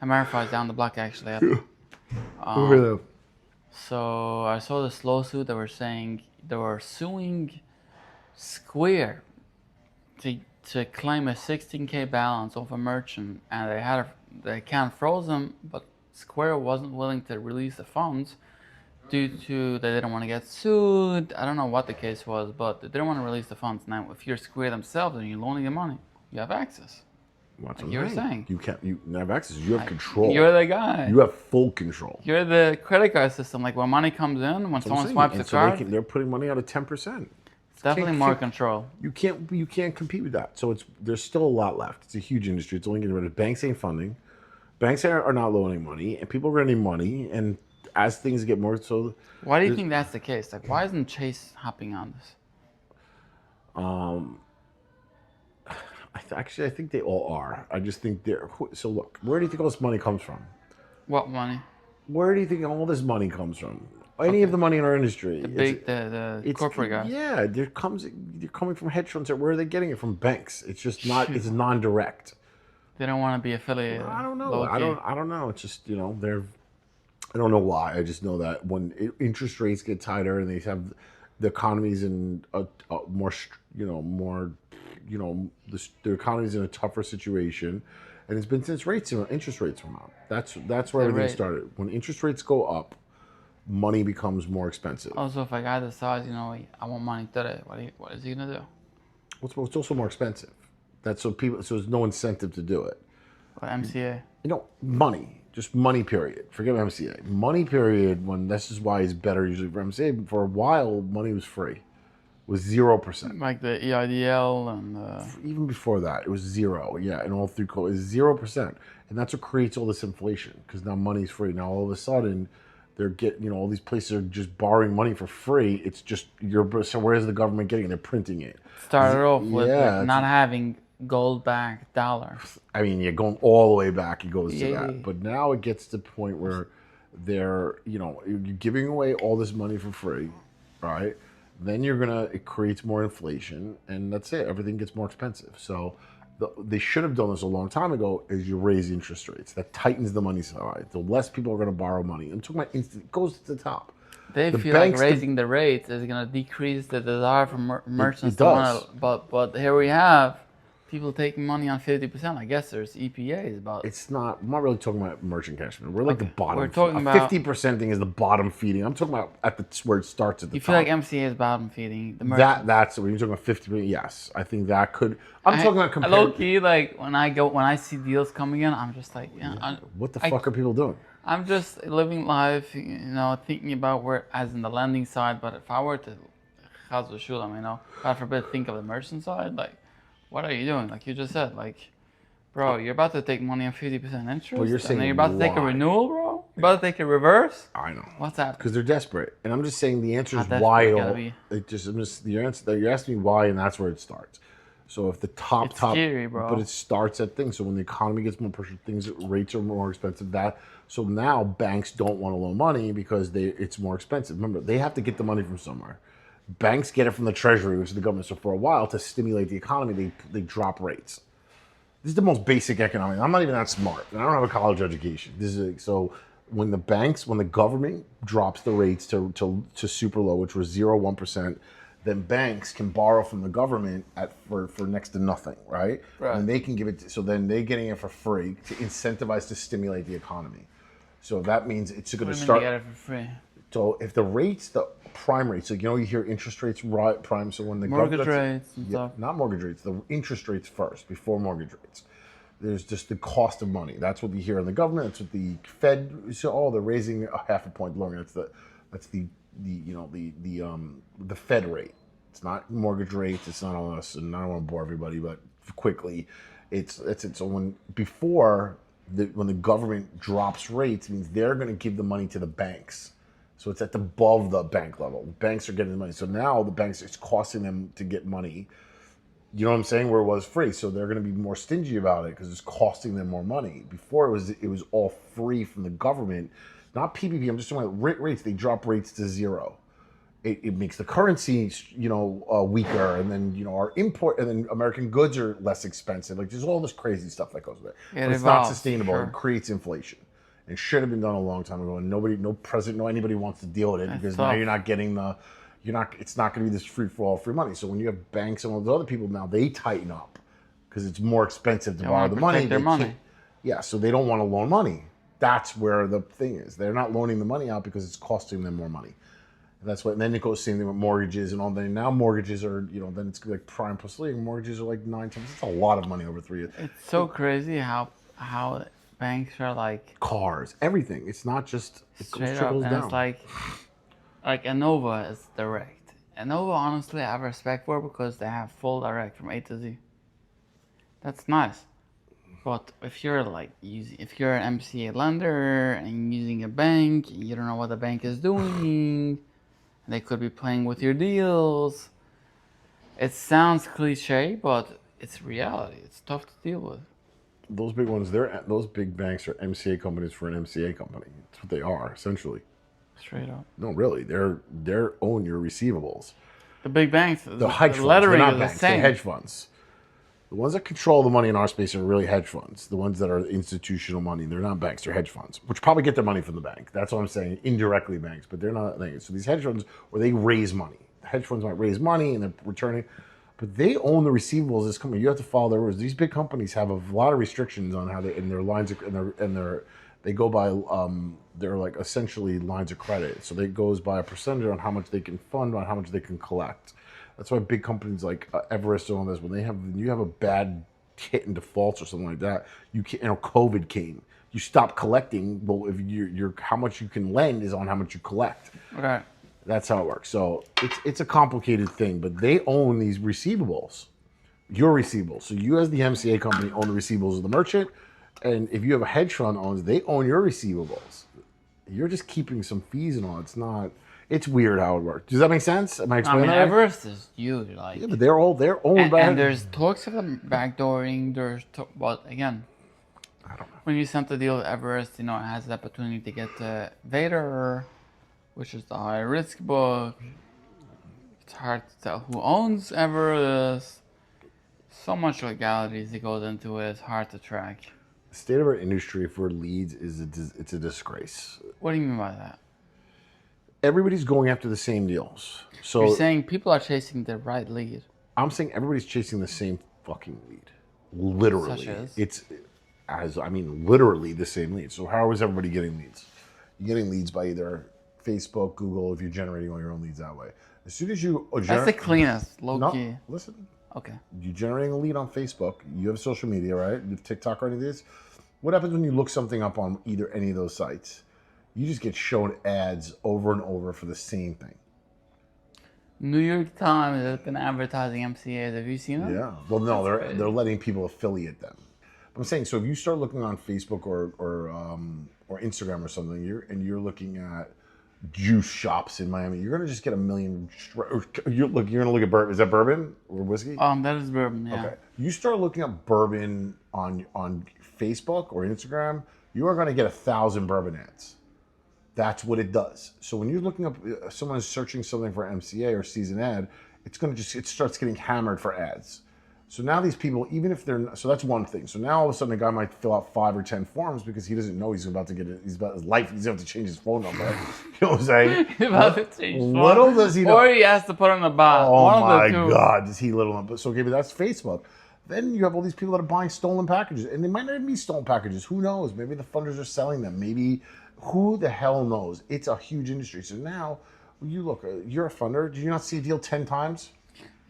A: Verify is down the block actually. So I saw this lawsuit that were saying they were suing Square to claim a 16K balance of a merchant, and they had the account frozen, but Square wasn't willing to release the funds due to they didn't want to get sued. I don't know what the case was, but they didn't want to release the funds. Now, if you're Square themselves and you're loaning the money, you have access.
B: What's
A: Like you were saying.
B: You have access. You have control.
A: You're the guy.
B: You have full control.
A: You're the credit card system. Like when money comes in, when someone swipes the card,
B: they're putting money out at 10%.
A: it's definitely more control.
B: You can't compete with that. So there's still a lot left. It's a huge industry. It's only getting rid of banks ain't funding. Banks are not loaning money, and people are going to need money. And as things get more so,
A: Why do you think that's the case? Like, why isn't Chase hopping on this?
B: I think they all are. I just think they're. So look, where do you think all this money comes from?
A: What money?
B: Where do you think all this money comes from? Any of the money in our industry?
A: The corporate guys.
B: Yeah, they're coming from hedge funds. Where are they getting it from? Banks. It's just not. It's non-direct.
A: They don't want to be affiliated.
B: I don't know.
A: low-key.
B: I don't know. It's just they're. I don't know why. I just know that when interest rates get tighter and they have the economy's in a more the economy's in a tougher situation, and it's been since interest rates went up. That's where everything started. When interest rates go up, money becomes more expensive.
A: Also, if a guy decides, I want money today, what is he gonna do?
B: It's also more expensive. So there's no incentive to do it.
A: What, MCA?
B: Money. Just money, period. Forget MCA. Money, period. This is why it's better usually for MCA. For a while, money was free. It was 0%.
A: Like the EIDL and
B: Even before that, it was 0. Yeah, and all through COVID, it's 0%. And that's what creates all this inflation because now money's free. Now all of a sudden, they're getting, all these places are just borrowing money for free. It's just, so where's the government getting it? They're printing it.
A: started off with not having gold-backed dollars.
B: I mean, you're going all the way back. It goes to
A: Yeah.
B: that. But now it gets to the point where you're giving away all this money for free, right? then it creates more inflation, and that's it. Everything gets more expensive. So they should have done this a long time ago. Is you raise the interest rates, that tightens the money supply. The less people are going to borrow money. I'm talking about instant. It goes to the top.
A: They
B: The
A: feel like
B: banks,
A: raising the rates is going to decrease the desire for merchants
B: it
A: to
B: does.
A: want to. But here we have people taking money on 50%. I guess there's EPAs about.
B: It's not. I'm not really talking about merchant cash. We're like the bottom.
A: We're talking
B: a
A: about
B: 50% thing is the bottom feeding. I'm talking about where it starts at the
A: You
B: top.
A: feel like MCA is bottom feeding the merchants.
B: That's when you're talking about 50%. Yes, I think that could. I'm talking about
A: low key, like when I see deals coming in, I'm just like,
B: what the fuck are people doing?
A: I'm just living life, thinking about where, as in the lending side. But if I were to, God forbid, think of the merchant side, like, what are you doing? Like you just said, like, bro, you're about to take money on 50% interest,
B: Well, you're saying
A: and then you're about to take a
B: why?
A: renewal, bro. You're about to take a reverse.
B: I know.
A: What's that?
B: Because they're desperate, and I'm just saying the answer is
A: desperate
B: why.
A: you gotta be.
B: Your answer. You're asking me why, and that's where it starts. So if the top,
A: scary, bro.
B: But it starts at things. So when the economy gets more pressure, rates are more expensive. So now banks don't want to loan money because it's more expensive. Remember, they have to get the money from somewhere. Banks get it from the Treasury, which is the government. So for a while, to stimulate the economy, they drop rates. This is the most basic economics. I'm not even that smart, and I don't have a college education. So when the government drops the rates to super low, which was 0.1%, then banks can borrow from the government for next to nothing, right? And they can give it. So then they're getting it for free to incentivize to stimulate the economy. So that means it's going to start.
A: They get it for free.
B: So if the prime rates, so you hear interest rates prime. So when the
A: mortgage rates and stuff.
B: Not mortgage rates, the interest rates first before mortgage rates. There's just the cost of money. That's what you hear in the government. That's what the Fed. So they're raising a half a point longer. That's the Fed rate. It's not mortgage rates. It's not on us. And I don't want to bore everybody, but quickly, it's it. So when the government drops rates, it means they're going to give the money to the banks. So it's above the bank level. The banks are getting the money. So now the banks, it's costing them to get money. You know what I'm saying? Where it was free. So they're going to be more stingy about it because it's costing them more money. Before it was all free from the government. Not PPP. I'm just talking about rates. They drop rates to zero. It makes the currency, weaker, and then our import, and then American goods are less expensive. Like there's all this crazy stuff that goes with it. But it's not sustainable. Sure. It creates inflation. It should have been done a long time ago, and no president, anybody wants to deal with it because now you're not getting it's not going to be this free for all free money. So when you have banks and all those other people now, they tighten up because it's more expensive to borrow the money.
A: Their money.
B: Yeah, so they don't want to loan money. That's where the thing is. They're not loaning the money out because it's costing them more money. That's what. And then it goes same thing with mortgages and all that. Now mortgages are, then it's like prime plus leading. Mortgages are like 9 times. It's a lot of money over 3 years.
A: It's so crazy how banks are like
B: cars, everything. It's not just it
A: trickles down. It's like Innova is direct. Innova, honestly, I have respect for because they have full direct from A to Z. That's nice. But if you're if you're an MCA lender and using a bank, you don't know what the bank is doing. They could be playing with your deals. It sounds cliche, but it's reality. It's tough to deal with.
B: Those big ones, those big banks are MCA companies for an MCA company. That's what they are, essentially.
A: Straight up.
B: No, really, they're own your receivables.
A: The big banks,
B: the hedge funds, lettering they're not banks, they're hedge funds. The ones that control the money in our space are really hedge funds. The ones that are institutional money, they're not banks, they're hedge funds, which probably get their money from the bank. That's what I'm saying, indirectly banks, but they're not. So these hedge funds, where they raise money. The hedge funds might raise money and they're returning, but they own the receivables of this company. You have to follow their rules. These big companies have a lot of restrictions on how they, in their lines of, they go by, they're like essentially lines of credit. So it goes by a percentage on how much they can fund, on how much they can collect. That's why big companies like Everest and all this, when you have a bad hit in defaults or something like that, COVID came. You stop collecting. Well, if you're how much you can lend is on how much you collect.
A: Okay.
B: That's how it works. So it's a complicated thing, but they own these receivables, your receivables. So you as the MCA company own the receivables of the merchant, and if you have a hedge fund owns, they own your receivables. You're just keeping some fees and all. It's not. It's weird how it works. Does that make sense? Am I explaining that?
A: Everest is huge.
B: Yeah, but they're owned by.
A: And there's talks of them backdooring. But again,
B: I don't know.
A: When you sent the deal with Everest, it has the opportunity to get Vader, which is the high risk book. It's hard to tell who owns ever. There's so much legalities that goes into it. It's hard to track.
B: The state of our industry for leads it's a disgrace.
A: What do you mean by that?
B: Everybody's going after the same deals. So
A: You're saying people are chasing the right lead.
B: I'm saying everybody's chasing the same fucking lead. Literally.
A: Such as?
B: It's literally the same lead. So how is everybody getting leads? You're getting leads by either Facebook, Google, if you're generating all your own leads that way. As soon as you
A: That's the cleanest, low
B: no,
A: key.
B: listen.
A: Okay.
B: You're generating a lead on Facebook. You have social media, right? You have TikTok or any of this. What happens when you look something up on either any of those sites? You just get shown ads over and over for the same thing.
A: New York Times has been advertising MCAs. Have you seen them?
B: Yeah. Well, no, they're letting people affiliate them. I'm saying, so if you start looking on Facebook or Instagram or something, you're looking at juice shops in Miami, you're gonna just get a million. You're gonna look at bourbon. Is that bourbon or whiskey?
A: That is bourbon. Yeah.
B: Okay. You start looking at bourbon on Facebook or Instagram, you are gonna get 1,000 bourbon ads. That's what it does. So when you're looking up, someone is searching something for MCA or season ad, it starts getting hammered for ads. So now these people, even if they're, so that's one thing. So now all of a sudden a guy might fill out 5 or 10 forms because he doesn't know he's about to get it. He's about his life. He's going to have to change his phone number. You know what I'm saying?
A: He's about to change
B: Little does he know.
A: Or he has to put on a bot.
B: Oh
A: One
B: my
A: of the two.
B: God, does he little know? So okay, but that's Facebook. Then you have all these people that are buying stolen packages, and they might not even be stolen packages. Who knows? Maybe the funders are selling them. Maybe, who the hell knows? It's a huge industry. So now, you look, you're a funder. Did you not see a deal 10 times?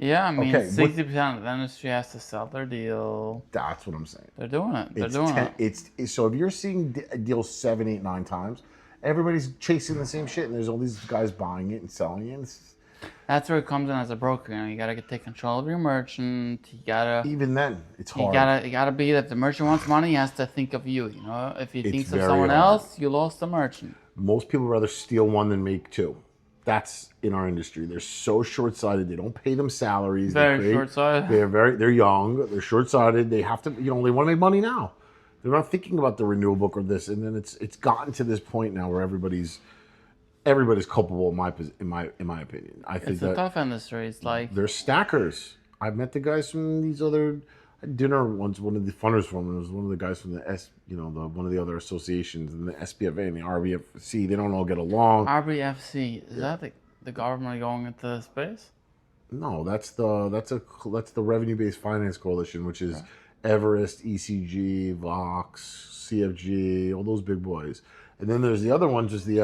A: Yeah, I mean,
B: Okay,
A: 60% of the industry has to sell their deal.
B: That's what I'm saying.
A: They're doing it. They're doing it.
B: It's so if you're seeing deals 7, 8, 9 times, everybody's chasing the same shit, and there's all these guys buying it and selling it.
A: That's where it comes in as a broker. You gotta take control of your merchant. You gotta.
B: Even then, it's hard.
A: You gotta be that the merchant wants money. He has to think of you. You know, if he thinks of
B: very
A: someone
B: hard.
A: else, you lost the merchant.
B: Most people rather steal one than make 2. That's in our industry. They're so short-sighted. They don't pay them salaries.
A: Very short-sighted.
B: They're young. They're short-sighted. They have to, they want to make money now. They're not thinking about the renewal book or this. And then it's gotten to this point now where everybody's culpable in my opinion. I think
A: It's a tough industry. It's like
B: they're stackers. I've met the guys from these other dinner once. One of the funders from it was one of the guys from one of the other associations and the SPFA and the RBFC. They don't all get along.
A: RBFC. Is that the government going into the space?
B: No, that's the Revenue Based Finance Coalition, which is Everest, ECG, Vox, CFG, all those big boys. And then there's the other one, just the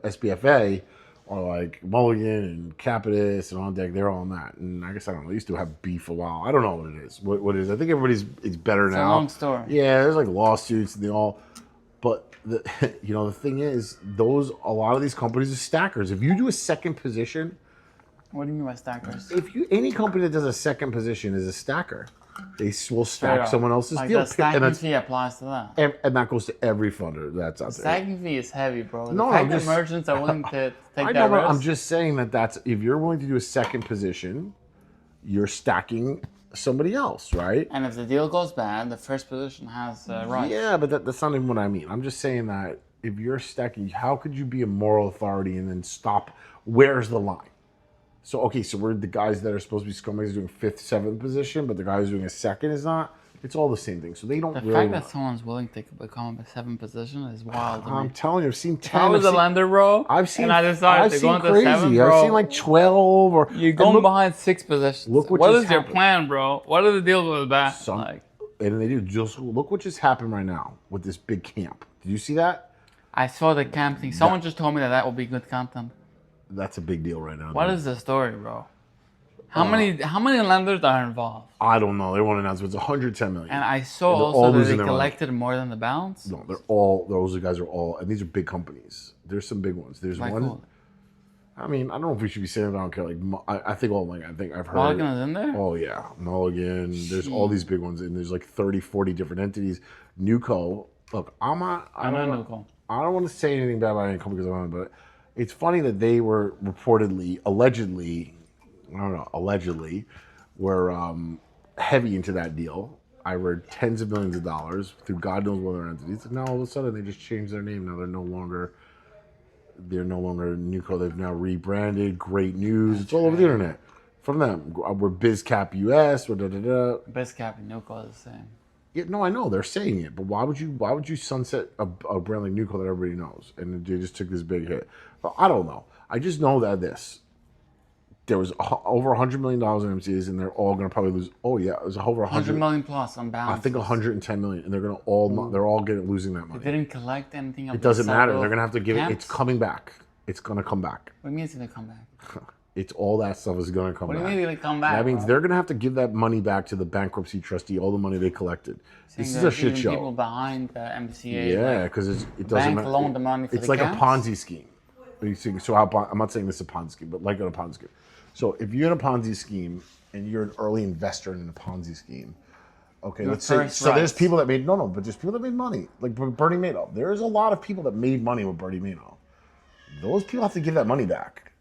B: SPFA, or like Mulligan and Capitus and On Deck. They're all on that. And I guess I don't know. They used to have beef a while. I don't know what it is. What it is? I think it's better now.
A: It's a long story.
B: Yeah, there's like lawsuits and they all. But the the thing is, a lot of these companies are stackers. If you do a second position.
A: What do you mean by stackers?
B: Any company that does a second position is a stacker. They will stack someone else's
A: like
B: deal.
A: the stacking fee applies to that.
B: And that goes to every funder that's out there.
A: Stacking fee is heavy, bro.
B: No,
A: the fact that merchants are willing to take that risk.
B: I'm just saying that's if you're willing to do a second position, you're stacking somebody else, right?
A: And if the deal goes bad, the first position has rights.
B: Yeah, but that's not even what I mean. I'm just saying that if you're stacking, how could you be a moral authority and then stop? Where's the line? So, okay, so we're the guys that are supposed to be scumbags doing 5th, 7th position, but the guy who's doing a second is not. It's all the same thing. So they don't really.
A: The fact that someone's willing to become a 7th position is wild to me.
B: I'm telling you, I've seen 10.
A: I was a lender, bro.
B: I've seen.
A: And I decided to go into
B: crazy.
A: 7th, bro.
B: I've seen like 12 or.
A: You're going behind 6 positions.
B: Look what
A: what
B: just
A: is your
B: happened.
A: plan, bro? What are the deals with that?
B: And they do. Just look what just happened right now with this big camp. Did you see that?
A: I saw the camp thing. Someone just told me that will be good content.
B: That's a big deal right now.
A: What is the story, bro? How many lenders are involved?
B: I don't know. They won't announce, but it's 110 million.
A: And I saw also that they collected more than the balance.
B: No, those guys are all, and these are big companies. There's some big ones. There's one.
A: Cool.
B: I mean, I don't know if we should be saying it. I don't care. Like, I think I've heard.
A: Mulligan is in there?
B: Oh, yeah. Mulligan. There's all these big ones, and there's like 30, 40 different entities. Newco. Look, I don't want to say anything bad about any company because I don't know, but it's funny that they were allegedly, were heavy into that deal. I read tens of millions of dollars through God knows what other entities. And now all of a sudden they just changed their name. Now they're no longer they're no longer Nuco. They've now rebranded. Great news. It's all over the internet from them. We're BizCap US. Or da da da.
A: BizCap and Nuco are the same.
B: Yeah, no, I know they're saying it, but why would you sunset a brand like Nuco that everybody knows? And they just took this big hit. But I don't know. I just know that there was over $100 million in MCAs, and they're all going to probably lose. Oh yeah, it was over
A: 100 million plus on balance.
B: I think 110 million, and they're going to they're all losing that money.
A: They didn't collect anything.
B: It doesn't matter. They're going to have to give it. It's coming back. It's going to come back.
A: What do you mean it's going to come back?
B: It's all that stuff is going to come back.
A: What do you mean it's going to come back?
B: That means they're going to have to give that money back to the bankruptcy trustee, all the money they collected. This is a shit show.
A: People behind the MCA.
B: Yeah, because it doesn't
A: bank
B: matter.
A: loaned the money for
B: it's
A: the
B: like
A: camps?
B: a Ponzi scheme. So I'm not saying this is a Ponzi scheme, but like a Ponzi scheme. So if you're in a Ponzi scheme and you're an early investor in a Ponzi scheme, okay, let's say, so there's people that made, but there's people that made money, like Bernie Madoff. There's a lot of people that made money with Bernie Madoff. Those people have to give that money back.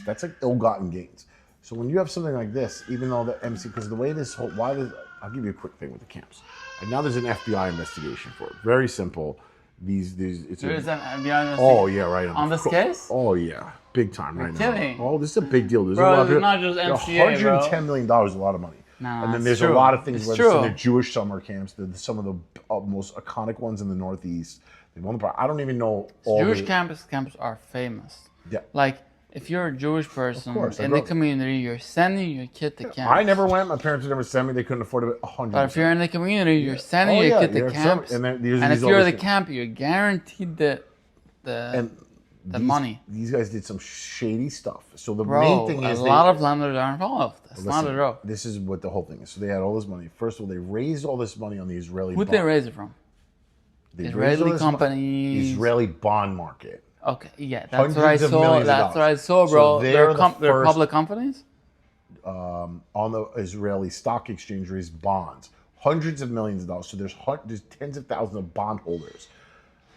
B: That's like ill-gotten gains. So when you have something like this, even though the MC, because the way this whole, I'll give you a quick thing with the camps. And now there's an FBI investigation for it. Very simple. It's
A: there is an FBI investigation.
B: Oh yeah, right.
A: On this case?
B: Oh yeah, big time right now.
A: Kidding.
B: Oh, this is a big deal. There's
A: bro,
B: a lot
A: it's not just MCA,
B: $110 million is a lot of money.
A: No,
B: and then there's a lot of things. It's in the Jewish summer camps. Some of the most iconic ones in the Northeast. I don't even know all
A: Jewish camps are famous.
B: Yeah.
A: Like, if you're a Jewish person in the community, you're sending your kid to camp.
B: I never went. My parents would never send me. They couldn't afford it. 100%.
A: But if you're in the community, you're sending your kid to camp. And if you're the camp, you're guaranteed the money.
B: These guys did some shady stuff. So the
A: Bro,
B: main thing is
A: a lot of lenders are involved. It's not a joke.
B: This is what the whole thing is. So they had all this money. First of all, they raised all this money on the Israeli.
A: Who'd they raise it from? Israeli companies.
B: Israeli bond market.
A: Okay, yeah, that's what I saw. That's what I saw, bro. So they're public companies?
B: On the Israeli stock exchange raised bonds. Hundreds of millions of dollars. So there's tens of thousands of bondholders.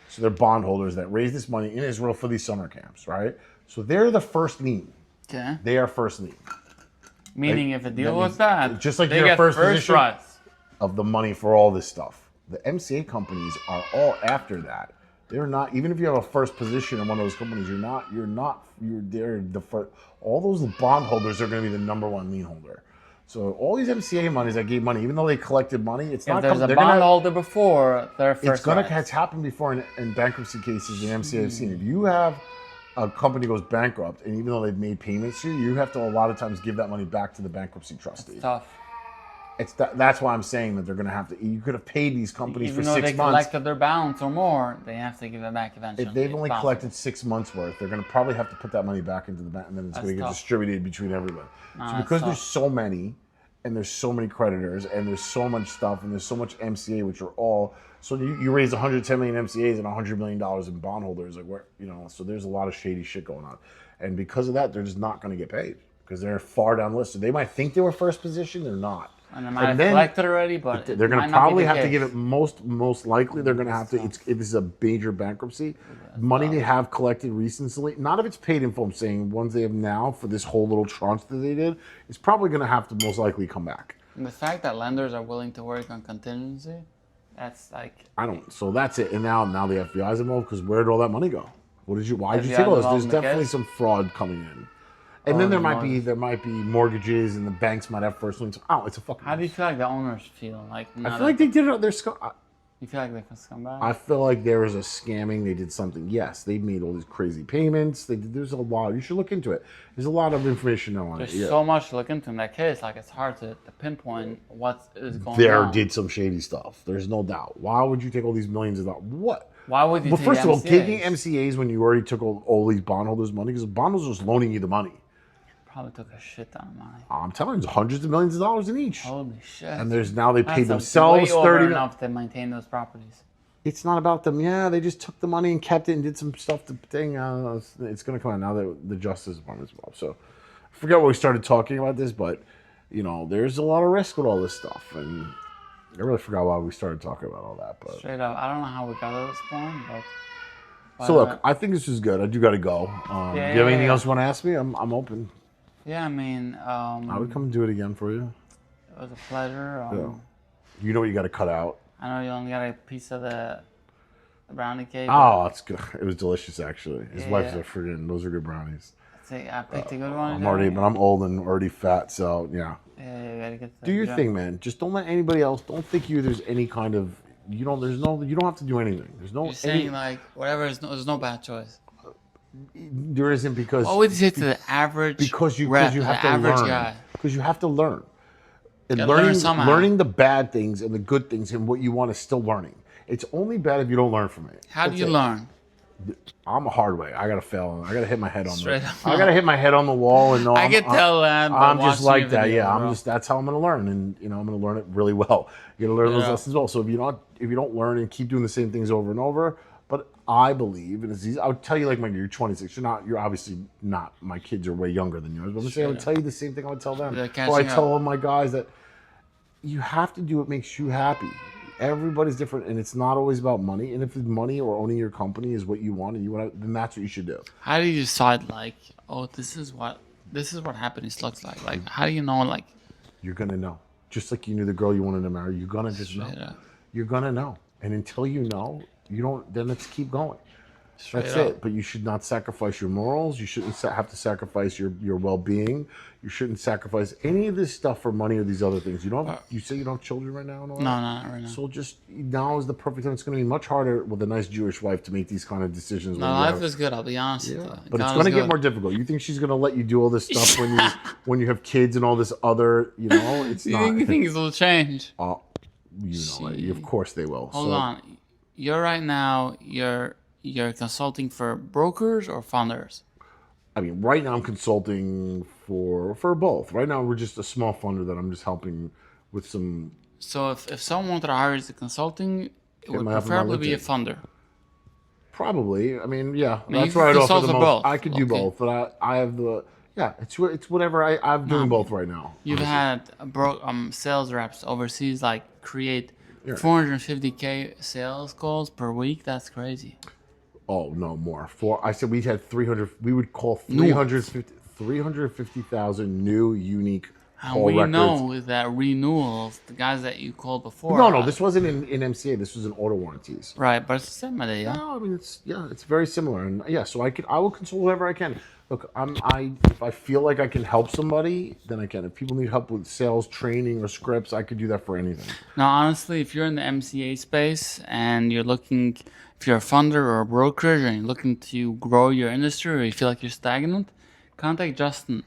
B: So they're bondholders that raise this money in Israel for these summer camps, right? So they're the first lien.
A: Okay.
B: They are first lien.
A: Meaning if a deal was that,
B: just like
A: they
B: your
A: get
B: first position
A: prize
B: of the money for all this stuff. The MCA companies are all after that. They're not, even if you have a first position in one of those companies, they're the first. All those bondholders are going to be the number one lien holder. So all these MCA monies that gave money, even though they collected money, it's not.
A: If there's a bondholder before, they're first.
B: It's happened before in bankruptcy cases in MCA. I've seen. If you have a company goes bankrupt, and even though they've made payments to you, you have to a lot of times give that money back to the bankruptcy trustee.
A: It's tough.
B: That's why I'm saying that they're going to have to. You could have paid these companies for 6 months.
A: Even though they collected their balance or more, they have to give it back eventually.
B: If they've only collected 6 months worth, they're going to probably have to put that money back into the bank, and then it's going to get distributed between everybody. So because there's so many, and there's so many creditors, and there's so much stuff, and there's so much MCA, which are all. So you raise 110 million MCAs and $100 million in bondholders, like where So there's a lot of shady shit going on, and because of that, they're just not going to get paid because they're far down the list. So they might think they were first position, they're not.
A: And they might have collected already, but
B: they're going to probably have to give it most likely. They're going to have to. If this is a major bankruptcy, money they have collected recently. Not if it's paid in full. I'm saying ones they have now for this whole little tranche that they did. It's probably going to have to most likely come back.
A: And the fact that lenders are willing to work on contingency, that's like.
B: So that's it. And now the FBI's involved because where did all that money go? Why did you take all this? There's definitely some fraud coming in. And then there might be mortgages, and the banks might have first liens. Oh, it's a fucking.
A: How do you feel like the owners feel? Like
B: I feel like they did it.
A: You feel like they can come back?
B: I feel like there was a scamming. They did something. Yes, they made all these crazy payments. There's a lot. You should look into it. There's a lot of information on it.
A: There's so much to look into in that case. Like it's hard to pinpoint what is going on.
B: There did some shady stuff. There's no doubt. Why would you take all these millions of dollars? What?
A: Why would you?
B: Well, first of all, taking MCAs when you already took all these bondholders' money because the bondholders was loaning you the money.
A: Probably took a shit ton of money.
B: I'm telling you, there's hundreds of millions of dollars in each.
A: Holy shit!
B: And they paid themselves $30
A: enough to maintain those properties.
B: It's not about them. Yeah, they just took the money and kept it and did some stuff to thing. It's going to come out now that the Justice Department's involved. So I forget what we started talking about this, but there's a lot of risk with all this stuff, and I really forgot why we started talking about all that. But
A: straight up, I don't know how we got to this point, but
B: so look, I think this is good. I do got to go. Do you have anything else you want to ask me? I'm open.
A: Yeah, I mean,
B: I would come do it again for you.
A: It was a pleasure.
B: You know what you got to cut out.
A: I know you only got a piece of the the brownie cake.
B: Oh, it's good. It was delicious, actually. His wife's
A: Yeah.
B: a friggin', those are good brownies.
A: See, I picked a good one.
B: But I'm old and already fat, so yeah.
A: Yeah, you gotta get the
B: Do your
A: jump.
B: thing, man. Just don't let anybody else. Don't think there's any kind of. You don't. There's no. You don't have to do anything. There's no.
A: You're saying like whatever is there's no bad choice.
B: There isn't because.
A: What would you say to the average
B: Because you
A: rep,
B: have
A: the
B: to
A: average
B: learn.
A: guy?
B: Because you have to learn. And
A: Gotta learn
B: learning
A: somehow.
B: learning the bad things and the good things and what you want is still learning. It's only bad if you don't learn from it.
A: How do
B: That's
A: you
B: it.
A: learn?
B: I'm a hard way. I gotta fail. I gotta hit my head on
A: Straight
B: the.
A: up.
B: I gotta hit my head on the wall and know.
A: I can tell that. by
B: I'm just
A: watching
B: like
A: your
B: that.
A: video,
B: Yeah,
A: bro.
B: That's how I'm gonna learn, and I'm gonna learn it really well. You gotta learn those
A: Yeah.
B: lessons well. So if you don't learn and keep doing the same things over and over, but I believe, and it's easy. I would tell you like you're 26. You're obviously not. My kids are way younger than yours, but I'm saying I would tell you the same thing I would tell them.
A: They're
B: Or I
A: catching
B: tell
A: up.
B: all my guys that you have to do what makes you happy. Everybody's different, and it's not always about money. And if money or owning your company is what you want, then that's what you should do.
A: How do you decide like, oh, this is what happiness looks like? Like, how do you know like?
B: You're gonna know. Just like you knew the girl you wanted to marry, you're gonna just know.
A: Straight up.
B: You're gonna know. And until you know, you don't. Then let's keep going.
A: Straight
B: That's
A: up.
B: it. But you should not sacrifice your morals. You shouldn't have to sacrifice your well-being. You shouldn't sacrifice any of this stuff for money or these other things. You say you don't have children right now? And all
A: No,
B: that?
A: not right now.
B: So just now is the perfect time. It's going to be much harder with a nice Jewish wife to make these kind of decisions.
A: No,
B: when you
A: life
B: have-
A: is good. I'll be honest with you.
B: But
A: God
B: it's going to
A: is
B: get
A: good.
B: more difficult. You think she's going to let you do all this stuff when you have kids and all this other, It's
A: You
B: not.
A: think things will change?
B: It. Of course they will.
A: Hold on. You're right now. You're consulting for brokers or funders.
B: I mean, right now I'm consulting for both. Right now we're just a small funder that I'm just helping with some.
A: So if someone wanted to hire you as a consulting, it would
B: my- up on my
A: preferably be a
B: LinkedIn.
A: funder.
B: Probably. I mean, yeah,
A: mean,
B: that's
A: you
B: where I'd
A: can
B: offer
A: consult
B: the
A: for
B: most.
A: both.
B: I could do
A: Okay.
B: both, but I have the. Yeah, it's whatever I'm doing both right now.
A: You've had sales reps overseas like create
B: Yeah.
A: 450K sales calls per week. That's crazy.
B: Oh no, more. I said we had 300. We would call
A: No.
B: 350,000 new unique
A: And
B: call
A: we
B: records.
A: know that renewals, the guys that you called before.
B: No, this wasn't in MCA. This was in auto warranties.
A: Right, but it's the same idea. Yeah?
B: No, I mean it's very similar, and yeah. So I will consult whoever I can. Look, if I feel like I can help somebody, then I can. If people need help with sales, training, or scripts, I could do that for anything.
A: Now, honestly, if you're in the MCA space and you're looking, if you're a funder or a brokerage and you're looking to grow your industry or you feel like you're stagnant, contact Justin.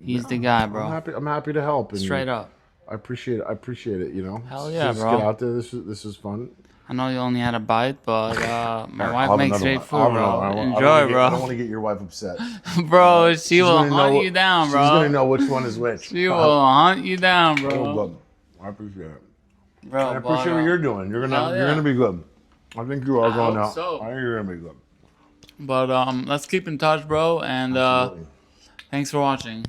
A: He's the guy, bro.
B: I'm happy to help. And
A: Straight up.
B: I appreciate it.
A: Hell yeah,
B: Just
A: bro.
B: get out there. This is fun.
A: I know you only had a bite, but my
B: I'll
A: wife
B: have
A: makes
B: another
A: great
B: one.
A: food,
B: I'll have
A: bro.
B: another one.
A: Enjoy,
B: I don't
A: bro.
B: want to get your wife upset.
A: Bro, she will
B: gonna
A: hunt
B: know-
A: you down, bro.
B: She's gonna know which one is which.
A: She will hunt you down,
B: Oh,
A: bro.
B: good. I appreciate it.
A: Bro,
B: I appreciate what you're doing. You're
A: Hell yeah.
B: gonna be good. I think you are going
A: hope
B: out.
A: so.
B: I think you're gonna be good.
A: But let's keep in touch, bro. And
B: Absolutely.
A: thanks for watching.